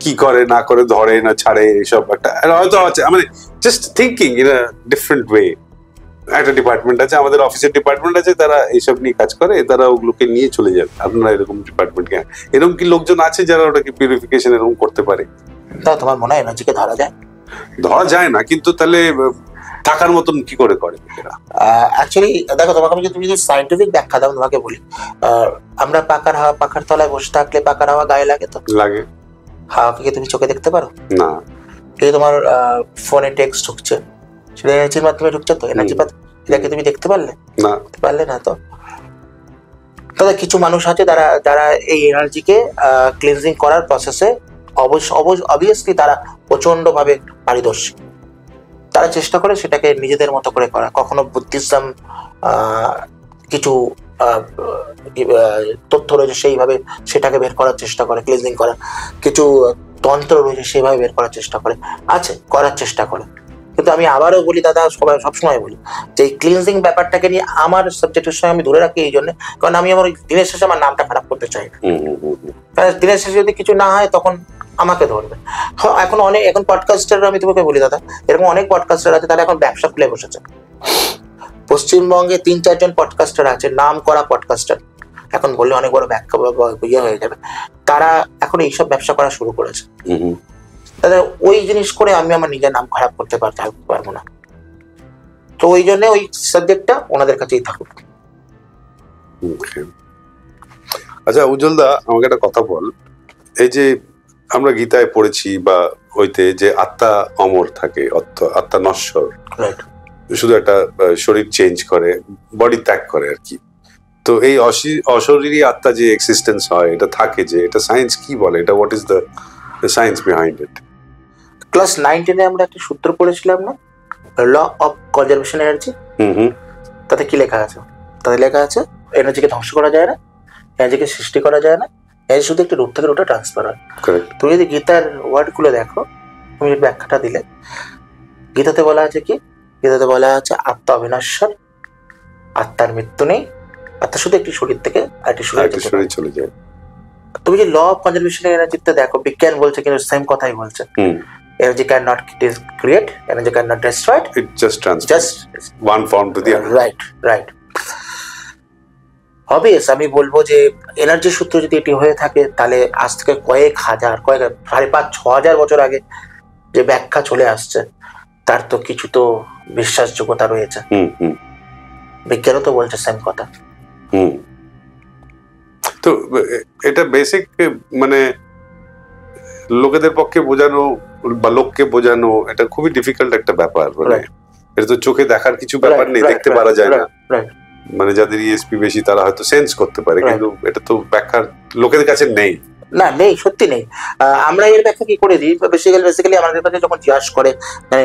কি করে না করে, ধরে না ছাড়ে, এসব একটা হয়তো আছে, মানে just thinking in a different way. একটা ডিপার্টমেন্ট আছে, আমাদের অফিসের ডিপার্টমেন্ট আছে, তারা এইসব নিয়ে কাজ করে, তারা ওগুলোকে নিয়ে চলে যাবে। আপনারা এরকম ডিপার্টমেন্ট, এরকম কি লোকজন আছে যারা ওটাকে পিউরিফিকেশন এরকম করতে পারে? তা তোমার মনে হয় এনার্জিকে ধরা যায়? ধরা যায় না, কিন্তু তাহলে থাকার মতন কি করে করে এরা? অ্যাকচুয়ালি দেখো, তোমাকে আমি তুমি যদি সাইন্টিফিক ব্যাখ্যা দাও, তোমাকে বলি, আমরা পাখার তলায় বসে থাকলে পাখার হাওয়া গায়ে লাগে, তো লাগে। হাওয়াকে কি তুমি চোখে দেখতে পারো? না। এই তোমার ফোনে টেক্সট ঢুকছে, সেটা এনার্জির মাধ্যমে ঢুকছে, তো এনার্জি এটাকে তুমি দেখতে পারলে? না, পারলে না। তো তবে কিছু মানুষ আছে যারা এই এনার্জিকে ক্লিনজিং করার প্রসেসে অবভিয়াসলি তারা প্রচন্ড ভাবে পারদর্শী। তারা চেষ্টা করে সেটাকে নিজেদের মতো করে করা। কখনো বুদ্ধিজম কিছু তথ্য রয়েছে সেইভাবে সেটাকে বের করার চেষ্টা করে, ক্লিনজিং করার কিছু তন্ত্র রয়েছে সেইভাবে বের করার চেষ্টা করে, করার চেষ্টা করে। কিন্তু আমি আবারও বলি দাদা, সবসময় বলি যে এই ক্লিনজিং ব্যাপারটাকে নিয়ে আমার সাবজেক্টের সঙ্গে আমি ধরে রাখি এই জন্য, কারণ আমি আমার দিনের শেষে আমার নামটা খারাপ করতে চাই না। কারণ দিনের শেষে যদি কিছু না হয় তখন আমাকে ধরবে। এখন পডকাস্টার, আমি তোমাকে বলি দাদা, এরকম অনেক পডকাস্টার আছে, তারা এখন ব্যবসা খুলে বসেছে। পশ্চিমবঙ্গে 3-4 জন পডকাস্টার আছে, নাম করা পডকাস্টার, এখন বললে অনেক বড় ব্যাখ্যা হয়ে যাবে, তারা এখন এইসব ব্যবসা করা শুরু করেছে। তাদের ওই জিনিস করে আমি আমার নিজের নাম খারাপ করতে পারবো না। তো ওই জন্য ওই সাবজেক্টটা ওনাদের কাছেই থাকুক। আচ্ছা উজ্জ্বলদা, আমাকে একটা কথা বল, এই যে আমরা গীতায় পড়েছি বা ওইতে যে আত্মা অমর থাকে, আত্মা নশ্বর, শুধু একটা শরীর চেঞ্জ করে, বডি ত্যাগ করে আর কি। তো এই অশরীরী আত্মা যে এক্সিস্টেন্স হয়, এটা থাকে, যে এটা সায়েন্স কি বলে, এটা what is the science behind it? Class 9-10 আমরা একটা সূত্র পড়েছিলাম না, ল অফ কনজারভেশন এনার্জি। তাতে কি লেখা আছে? তাতে লেখা আছে এনার্জিকে ধ্বংস করা যায় না, এনার্জিকে সৃষ্টি করা যায় না, এনার্জি শুধু একটা রূপ থেকে রূপে ট্রান্সফার হয়। তুমি যদি গীতার ওয়ার্ড গুলো দেখো, তুমি ব্যাখ্যাটা দিলে, গীতাতে বলা আছে কি? গীতাতে বলা আছে আত্মা অবিনশ্বর, আত্মার মৃত্যু নেই, আত্মা শুধু একটি শরীর থেকে আরেকটি শরীরে চলে যায়। তুমি যে ল অফ কনজারভেশন এনার্জিতে দেখো, বিজ্ঞান বলছে কিন্তু সেম কথাই বলছে, energy cannot create, energy cannot destroy, it just transfers one form to the other. Right. Obvious, আমি বলবো যে এনার্জি সূত্র যদি এটি হয়ে থাকে, তাহলে আজ থেকে কয়েক 5,000-6,000 বছর আগে যে ব্যাখ্যা চলে আসছে, তার তো কিছু তো বিশ্বাসযোগ্যতা রয়েছে। বিজ্ঞানও তো বলছে সেম কথা। তো এটা বেসিক, মানে লোকেদের পক্ষে বোঝানো বা লোককে বোঝানো এটা খুবই ডিফিকাল্ট একটা ব্যাপার। মানে এটা তো চোখে দেখার কিছু ব্যাপার নেই, দেখতে পারা যায় না। মানে যাদের ইএসপি বেশি তারা হয়তো সেন্স করতে পারে, কিন্তু এটা তো ব্যাখ্যার লোকেদের কাছে নেই। না, নেই, সত্যি নেই। আমরা এর ব্যাখ্যা কি করে দিই? বেসিক্যালি আমাদের কাছে যখন জিজ্ঞাসা করে,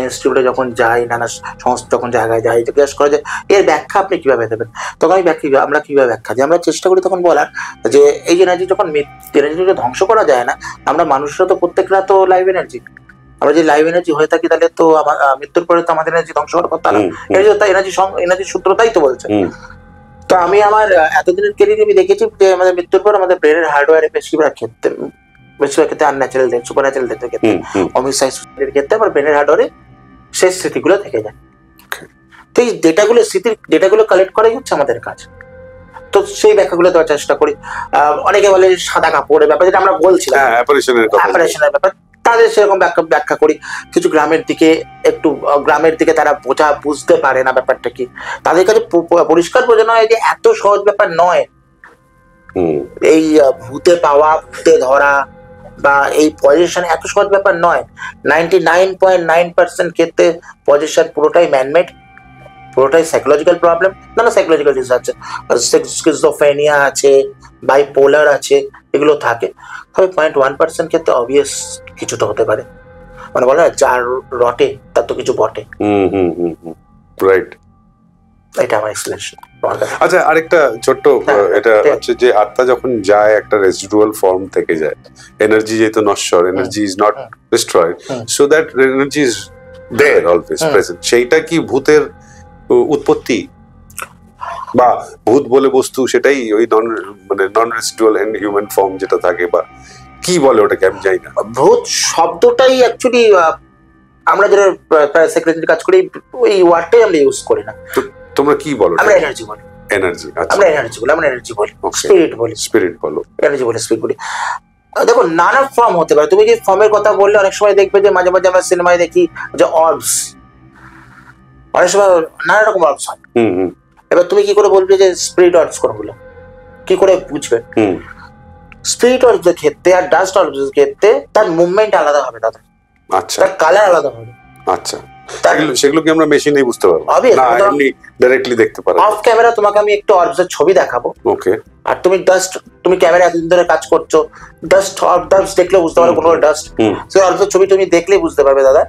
ইনস্টিটিউটে যখন যাই, নানা সংস্থা যখন জায়গায় যাই, জিজ্ঞাসা করে যে এর ব্যাখ্যা আপনি কিভাবে দেবেন, তখন আমরা কিভাবে ব্যাখ্যা দিই? আমরা চেষ্টা করি তখন বলার যে এই এনার্জি যখন এনার্জিকে ধ্বংস করা যায় না, আমরা মানুষরা তো প্রত্যেকরা তো লাইভ এনার্জি। আমরা যে লাইভ এনার্জি হয়ে থাকি, তাহলে তো মৃত্যুর পরে তো আমাদের এনার্জি ধ্বংস করার কথা না। এনার্জি সূত্রটাই তো বলছে। তো আমি আমার এতদিনের ক্যারিয়ারে আমি দেখেছি যে আমাদের মৃত্যুর পর আমাদের ব্রেনের হার্ডওয়্যারে বেশিরভাগ ক্ষেত্রে আনন্যাচারাল ডেথ, সুপারন্যাচারাল ডেথের ক্ষেত্রে, হোমিসাইডের ক্ষেত্রে আমার ব্রেনের হার্ডওয়্যারে শেষ স্মৃতিগুলো থেকে যায়। তো এই ডেটাগুলো কালেক্ট করাই হচ্ছে আমাদের কাজ। তো সেই ব্যাখ্যাগুলো দেওয়ার চেষ্টা করি। অনেকে বলে সাদা কাপড়ের ব্যাপার, যেটা আমরা বলছিলাম, অ্যাপারেশনের ব্যাপার, তাদের সেরকম ব্যাখ্যা করি। কিছু গ্রামের দিকে তারা বুঝতে পারে না ব্যাপারটা কি, তাদের কাছে পরিষ্কার বোঝানো হয় যে এত সহজ ব্যাপার নয়। এই ভূতে পাওয়া, ভূতে ধরা বা এই পজিশন এত সহজ ব্যাপার নয়। 99.9% ক্ষেত্রে পজিশন পুরোটাই ম্যানমেড, পুরোটাই সাইকোলজিক্যাল প্রবলেম, নানা সাইকোলজিক্যাল ডিস আছে, স্কিজোফ্রেনিয়া আছে, বাইপোলার আছে, এগুলো থাকে। তবে 0.1% ক্ষেত্রে অবভিয়াস কিছু তো হতে পারে। মানে বলে না, যার রটে তার তো কিছু বটে। রাইট, এটা আমার এক্সপ্লেনেশন। আচ্ছা, আরেকটা ছোট্ট, এটা হচ্ছে যে আত্মা যখন যায় একটা রেসিডুয়াল ফর্ম থেকে যায়, এনার্জি যেহেতু নশ্বর, energy is not destroyed, so that energy is there always present. সেইটা কি ভূতের উৎপত্তি বা ভূত বলে বস্তু, সেটাই ওই নন রেসিডুয়াল এন্ড হিউম্যান ফর্ম যেটা থাকে, বা কি বলে ওটাকে আমি জানি না। ভূত শব্দটাই অ্যাকচুয়ালি আমরা যারা সেক্রেটারি কাজ করি ওই ওয়ার্ডটাই আমরা ইউজ করি না। তোমরা কি বলো? আমরা এনার্জি বলি। এনার্জি, আচ্ছা, আমরা এনার্জি বলি, আমরা এনার্জি বলি, স্পিরিট বলি। স্পিরিট বলো, এনার্জি বলি, স্পিরিট বলি। দেখো নানা ফর্ম হতে পারে। তুমি যে ফর্মের কথা বললে অনেক সময় দেখবে যে মাঝে মাঝে আমরা সিনেমায় দেখি যে অর্বস, অনেক সময় নানা রকম অর্বস হয়। এবার তুমি কি করে বলবে যে স্পিরিট অর্বস কোনগুলো, কি করে বুঝবে? স্পিরিট অর্বসের ক্ষেত্রে আর ডাস্ট অর্বসের ক্ষেত্রে তার মুভমেন্ট আলাদা হবে দাদা। আচ্ছা, তার কালার আলাদা হবে। আচ্ছা, সেগুলো কি আমরা মেশিনেই বুঝতে পারবো না এমনি ডাইরেক্টলি দেখতে পারবো? অফ ক্যামেরা তোমাকে আমি একটু অর্বসের ছবি দেখাবো, ওকে, আর তুমি ডাস্ট, তুমি ক্যামেরা এতদিন ধরে কাজ করছো, ডাস্ট অর্বস দেখলে বুঝতে পারবে কোন ডাস্ট। সেই অর্বসের ছবি তুমি দেখলেই বুঝতে পারবে দাদা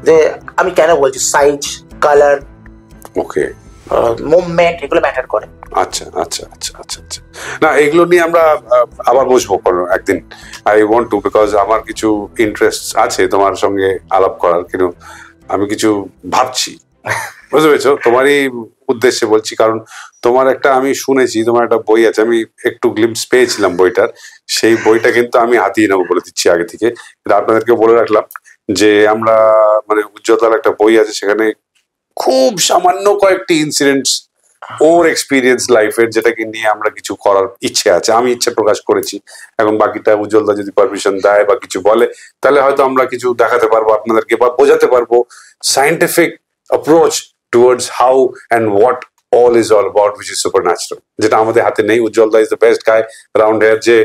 যে আমি কেন বলছি সাইজ, কালার, ওকে, মুভমেন্ট এগুলো ম্যাটার করে। আচ্ছা আচ্ছা আচ্ছা আচ্ছা আচ্ছা, না এগুলো নিয়ে আমরা আবার বসবো একদিন। আই ওয়ান্ট টু, বিকজ আমার কিছু ইন্টারেস্ট আছে তোমার সঙ্গে আলাপ করার, কিন্তু আমি কিছু ভাবছি, বুঝতে পেরেছো? তোমারই উদ্দেশ্যে বলছি, কারণ তোমার একটা, আমি শুনেছি তোমার একটা বই আছে, আমি একটু গ্লিম্পস পেয়েছিলাম বইটার, সেই বইটা কিন্তু আমি হাতিয়ে নেবো বলে দিচ্ছি আগে থেকে। আপনাদেরকে বলে রাখলাম যে আমরা মানে উজ্জ্বলতার একটা বই আছে, সেখানে খুব সামান্য কয়েকটি ইনসিডেন্টস ওর এক্সপিরিয়েন্স লাইফের, যেটাকে নিয়ে আমরা কিছু করার ইচ্ছে আছে, আমি ইচ্ছে প্রকাশ করেছি। এখন বাকিটা উজ্জ্বলদা যদি পারমিশন দেয় বা কিছু বলে, তাহলে হয়তো আমরা কিছু দেখাতে পারবো আপনাদেরকে বা বোঝাতে পারবো scientific approach towards how and what all is all about, which is supernatural, যেটা আমাদের হাতে নেই। উজ্জ্বলদা is the best guy around here, যে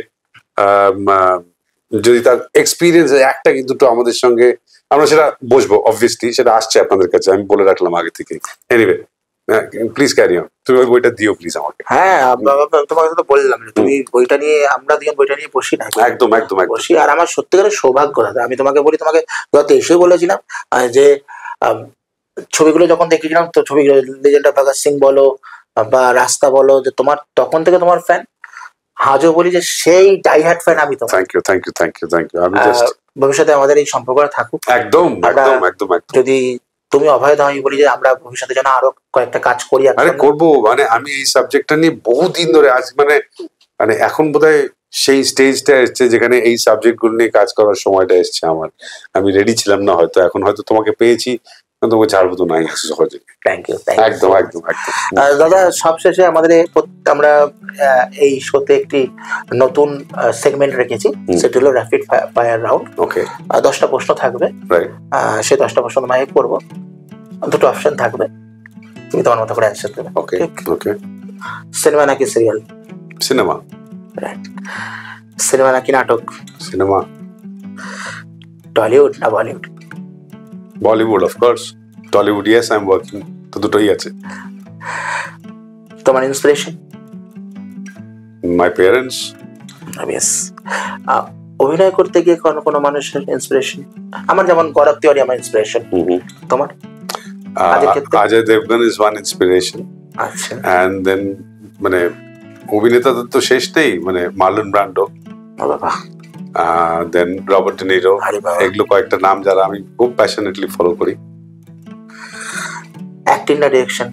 যদি তার এক্সপিরিয়েন্স একটা কি দুটো আমাদের সঙ্গে, আমরা সেটা বসবো, অবভিয়াসলি সেটা আসছে আপনাদের কাছে, আমি বলে রাখলাম আগে থেকে। এনিওয়ে, প্লিজ ক্যারি অন, তুমি ওই বইটা দিও প্লিজ আমাকে। হ্যাঁ, তোমাকে তো বললাম তুমি বইটা নিয়ে, আমরা দুজন বইটা নিয়ে বসি না, একদম একদম বসি। আর আমার সত্যিকারের সৌভাগ্য দাদা, আমি তোমাকে বলি, তোমাকে যত এসে বলেছিলাম যে ছবিগুলো যখন দেখেছিলাম, তো ছবিগুলো লেজেন্ড অফ ভগৎ সিং বলো বা রাস্তা বলো, যে তোমার তখন থেকে তোমার ফ্যান, আজও বলি যে সেই ডাইহার্ড ফ্যান আমি। তোমার thank you thank you thank you thank you. আমি জাস্ট ভবিষ্যতে আমাদের এই সম্পর্কটা থাকুক। একদম একদম একদম একদম। যদি তুমি অভয় দাও, আমি বলি যে আমরা ভবিষ্যতে যেন আরো কয়েকটা কাজ করি। আরে করবো, মানে আমি এই সাবজেক্টটা নিয়ে বহুদিন ধরে আজ, মানে মানে এখন বোধহয় সেই স্টেজটা এসছে যেখানে এই সাবজেক্ট গুলো নিয়ে কাজ করার সময়টা এসছে আমার। আমি রেডি ছিলাম না হয়তো, এখন হয়তো তোমাকে পেয়েছি, তোমাকে ছাড়বো তো নাই সহজে। থ্যাংক ইউ, একদম একদম একদম। দাদা সবশেষে আমাদের আমরা এই শোতে একটি নতুন সেগমেন্ট রেখেছি, সেটা হলো র্যাপিড ফায়ার রাউন্ড। ওকে, 10টা প্রশ্ন থাকবে, সেই 10টা প্রশ্ন তোমায় করবো, দুটো অপশন থাকবে, তুমি তোমার মতো করে অ্যান্সার দেবে। ওকে ওকে। সিনেমা নাকি সিরিয়াল? সিনেমা। রাইট। সিনেমা নাকি নাটক? সিনেমা। টলিউড না Bollywood? Bollywood of course. Tollywood yes, I am working, তো দুটোই আছে। তোমার ইন্সপিরেশন? My parents. অবভিয়াস। অভিনয় করতে গিয়ে কোনো মানুষের ইন্সপিরেশন? আমার যেমন গৌরব তিওয়ারি আমার ইন্সপিরেশন, তোমার? Ajay Devgn is one inspiration. আচ্ছা। এন্ড দেন মানে অভিনেতাদের তো শেষ নেই, মানে Marlon Brando, then Robert De Niro, এগুলো কয়েকটা নাম যারা আমি খুব প্যাশনেটলি ফলো করি। অ্যাক্টিং না direction?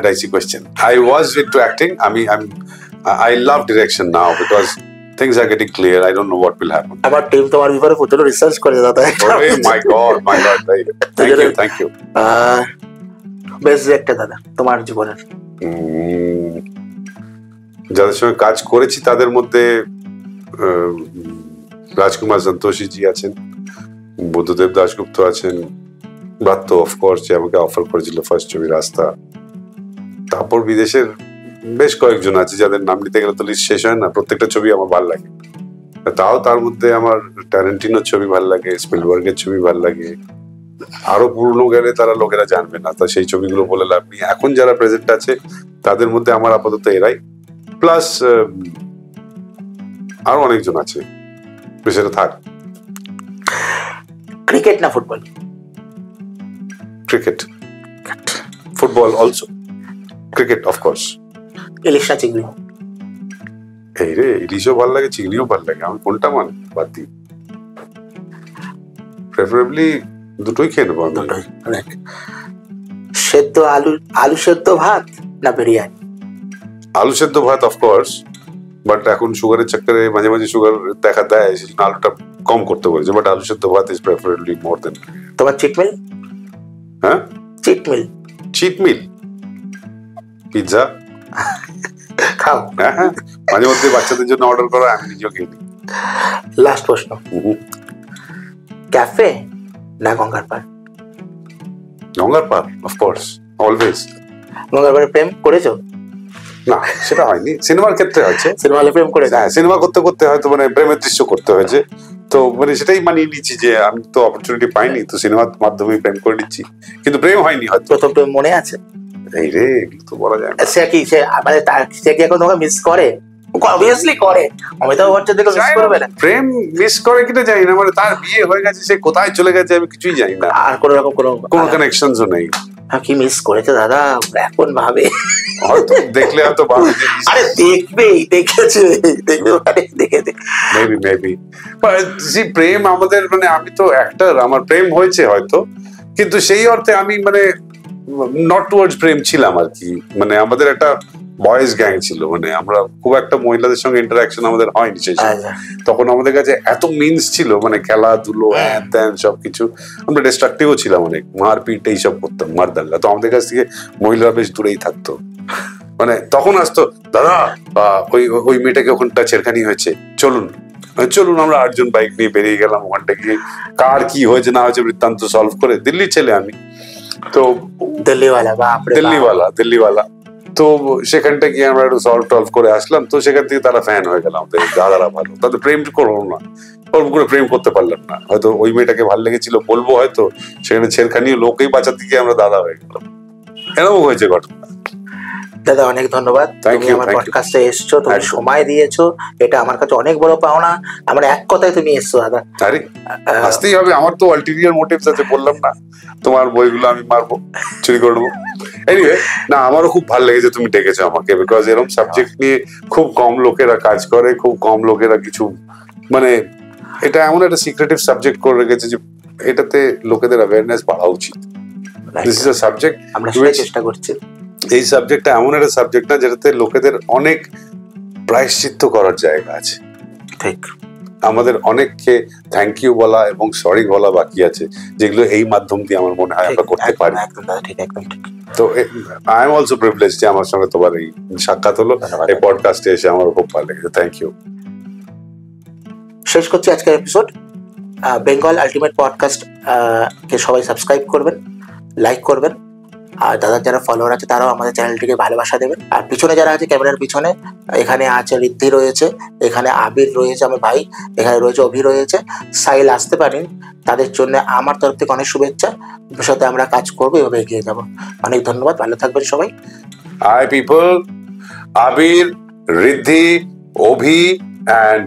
Dicey question. I was into acting. I love direction now because things are getting clear. I don't know what will happen. আমার team তোমার ব্যাপারে প্রচুর রিসার্চ করে দাদা। Oh my god, thank you. Best director দাদা তোমার জীবনের? যাদের সঙ্গে কাজ করেছি তাদের মধ্যে রাজকুমার সন্তোষী জি আছেন, বুদ্ধদেব দাশগুপ্ত আছেন, ব্রাত্য অফকোর্স, যে আমাকে অফার করেছিল ফার্স্ট ছবি রাস্তা। তারপর বিদেশের বেশ কয়েকজন আছে যাদের নাম নিতে গেলে তো লিস্ট শেষ হয় না, প্রত্যেকটা ছবি আমার ভালো লাগে। তাও তার মধ্যে আমার ট্যারেন্টিনোর ছবি ভালো লাগে, স্পিলবার্গের ছবি ভালো লাগে, আরো পুরনো গেলে তারা লোকেরা জানবে না, তো সেই ছবিগুলো বলে লাভ নেই। এখন যারা প্রেজেন্ট আছে তাদের মধ্যে আমার আপাতত এরাই, প্লাস আরো অনেকজন আছে, সেটা থাক। ক্রিকেট না football? Cricket. Football also, cricket of course. ইলিশ না চিংড়ি? এই রে, ইলিশও ভালো লাগে, চিংড়িও ভালো লাগে, আমি কোনটা মান বাদ দিই? প্রেফারেবলি দুটোই খেয়ে নেবো আমি। সেদ্ধ আলু সেদ্ধ ভাত না বিরিয়ানি? আলু সেদ্ধ ভাত অফ কোর্স, বাট এখন সুগারের চক্করে মাঝে মাঝে সুগার দেখা দেয়, সেই জন্য আলুটা কম করতে বলেছে। বাট আলু সেদ্ধ ভাত ইজ প্রেফারেবলি মোর দেন। তোমার চিট মিল? হ্যাঁ, চিট মিল, চিট মিল, পিৎজা খাও। হ্যাঁ হ্যাঁ, মাঝে মধ্যে বাচ্চাদের জন্য অর্ডার করা, আমি নিজেও খেয়ে নিই। লাস্ট প্রশ্ন, ক্যাফে না গঙ্গার পাড়? গঙ্গার পাড়, অফকোর্স, অলওয়েজ। গঙ্গার পাড়ে প্রেম করেছো? না, সেটা হয়নি, সিনেমার ক্ষেত্রে হয়েছে। সিনেমা হলে প্রেম করেছো? হ্যাঁ, সিনেমা করতে করতে হয়তো মানে প্রেমের দৃশ্য করতে হয়েছে, তো মানে সেটাই মানিয়ে নিচ্ছি যে আমি তো অপরচুনিটি পাইনি, তো সিনেমার মাধ্যমে প্রেম করে নিচ্ছি, কিন্তু প্রেম হয়নি হয়তো। প্রথম প্রেম মনে আছে? এই রে, এগুলো তো বলা যায় না। সে কি মানে সে কি এখন তোমাকে মিস করে? অবভিয়াসলি করে, অমিতাভ ভট্টাচার্যকে মিস করবে না? প্রেম মিস করে কিনা জানি না, মানে তার বিয়ে হয়ে গেছে, সে কোথায় চলে গেছে আমি কিছুই জানি না, আর কোনো রকম কোনো কানেকশনও নেই। কি মিস করেছে দাদা এখন ভাবে? হয়তো দেখলে হয়তো ভাবে যে আরে দেখবেই, দেখেছে, দেখবে মানে দেখে মেবি প্রেম আমাদের, মানে আমি তো অ্যাক্টর, আমার প্রেম হয়েছে হয়তো, কিন্তু সেই অর্থে আমি মানে নট টুয়ার্ডস প্রেম ছিলাম আর কি। মানে আমাদের একটা বয়েজ গ্যাং ছিল, মানে আমরা খুব একটা মহিলাদের সঙ্গে ইন্টারাকশন আমাদের হয়নি সেই সময়। তখন আমাদের কাছে এত মিনস ছিল, মানে খেলাধুলো হ্যান ত্যান সবকিছু, আমরা ডিস্ট্রাকটিভও ছিলাম অনেক, মারপিট এইসব করতাম, মারদাঙ্গা। তো আমাদের কাছ থেকে মহিলারা বেশ দূরেই থাকতো। মানে তখন আসতো, দাদা ওই মেয়েটাকে ওখানটা ছেড়খানি হয়েছে, চলুন চলুন, আমরা 8 জন বাইক নিয়ে বেরিয়ে গেলাম ওখানটা গিয়ে, কার কি হয়েছে না হয়েছে বৃত্তান্ত সলভ করে। দিল্লির ছেলে আমি, তো দিল্লিওয়ালা, তো সেখানটা গিয়ে আমরা একটু সলভ টলভ করে আসলাম। তো সেখান থেকে তারা ফ্যান হয়ে গেলাম, দাদারা ভালো, তাদের প্রেম করবো না, ওরকম করে প্রেম করতে পারলাম না। হয়তো ওই মেয়েটাকে ভালো লেগেছিল বলবো, হয়তো সেখানে ছেড়খানি লোকই বাঁচাতে গিয়ে আমরা দাদা হয়ে গেলাম, এরকম হয়েছে ঘটনা। দাদা অনেক ধন্যবাদ, তুমি আমার পডকাস্টে এসছো, তুমি সময় দিয়েছো, এটা আমার কাছে অনেক বড় পাওনা। আমার এক কথায় তুমি এসছো দাদা। আরে আসতেই হবে, আমার তো আলটিরিয়ার মোটিভস আছে, বললাম না তোমার বইগুলো আমি মারবো, চুরি করবো। এনিওয়ে, না আমারও খুব ভালো লেগেছে তুমি ডেকেছো আমাকে, বিকজ এরকম সাবজেক্ট নিয়ে খুব কম লোকেরা কাজ করে, খুব কম লোকেরা কিছু, মানে এটা এমন একটা সিক্রেটিভ সাবজেক্ট করে রেখেছে যে এটাতে লোকেদের অ্যাওয়ারনেস বাড়া উচিত। দিস ইজ আ সাবজেক্ট, আমরা চেষ্টা করছি। এই সাবজেক্টটা এমন একটা সাবজেক্ট না যেটাতে লোকেদের অনেক প্রায়শ্চিত্ত করার জায়গা আছে। ঠিক, আমাদের অনেককে থ্যাংক ইউ বলা এবং সরি বলা বাকি আছে, যেগুলো এই মাধ্যম দিয়ে আমার মনে হয় আমরা করতে পারি। তো আই এম অলসো প্রিভিলেজড যে আমার সঙ্গে তোমার এই সাক্ষাৎ হলো, এই পডকাস্টে এসে আমার খুব ভালো লেগেছে, থ্যাংক ইউ। শেষ করছি আজকের এপিসোড। বেঙ্গল আলটিমেট পডকাস্ট কে সবাই সাবস্ক্রাইব করবেন, লাইক করবেন, আর দাদার যারা ফলোয়ার আছে তারাও আমাদের চ্যানেলটিকে ভালোবাসা দেবেন। আর পিছনে যারা আছে ক্যামেরার পিছনে, এখানে আছে ঋদ্ধি রয়েছে, এখানে আবির রয়েছে আমার ভাই, এখানে রয়েছে অভি রয়েছে, সাইল আসতে পারেন, তাদের জন্য আমার তরফ থেকে অনেক শুভেচ্ছা। ভবিষ্যতে আমরা কাজ করবো, এভাবে এগিয়ে যাবো। অনেক ধন্যবাদ, ভালো থাকবেন সবাই। Hi people, Abir, Riddhi, Abhi and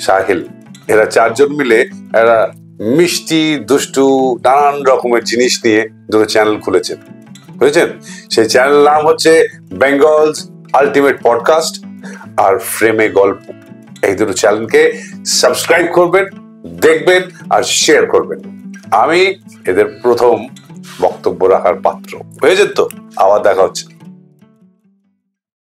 Sahil, এরা 4 জন মিলে এরা মিষ্টি দুষ্টু নানান রকমের জিনিস নিয়ে দুটো চ্যানেল খুলেছেন, বুঝেছেন? সেই চ্যানেল নাম হচ্ছে বেঙ্গলস আলটিমেট পডকাস্ট আর ফ্রেমে গল্প। এই দুটো চ্যানেলকে সাবস্ক্রাইব করবেন, দেখবেন আর শেয়ার করবেন। আমি এদের প্রথম বক্তব্য রাখার পাত্র, হয়েছেন তো? আবার দেখা হচ্ছে।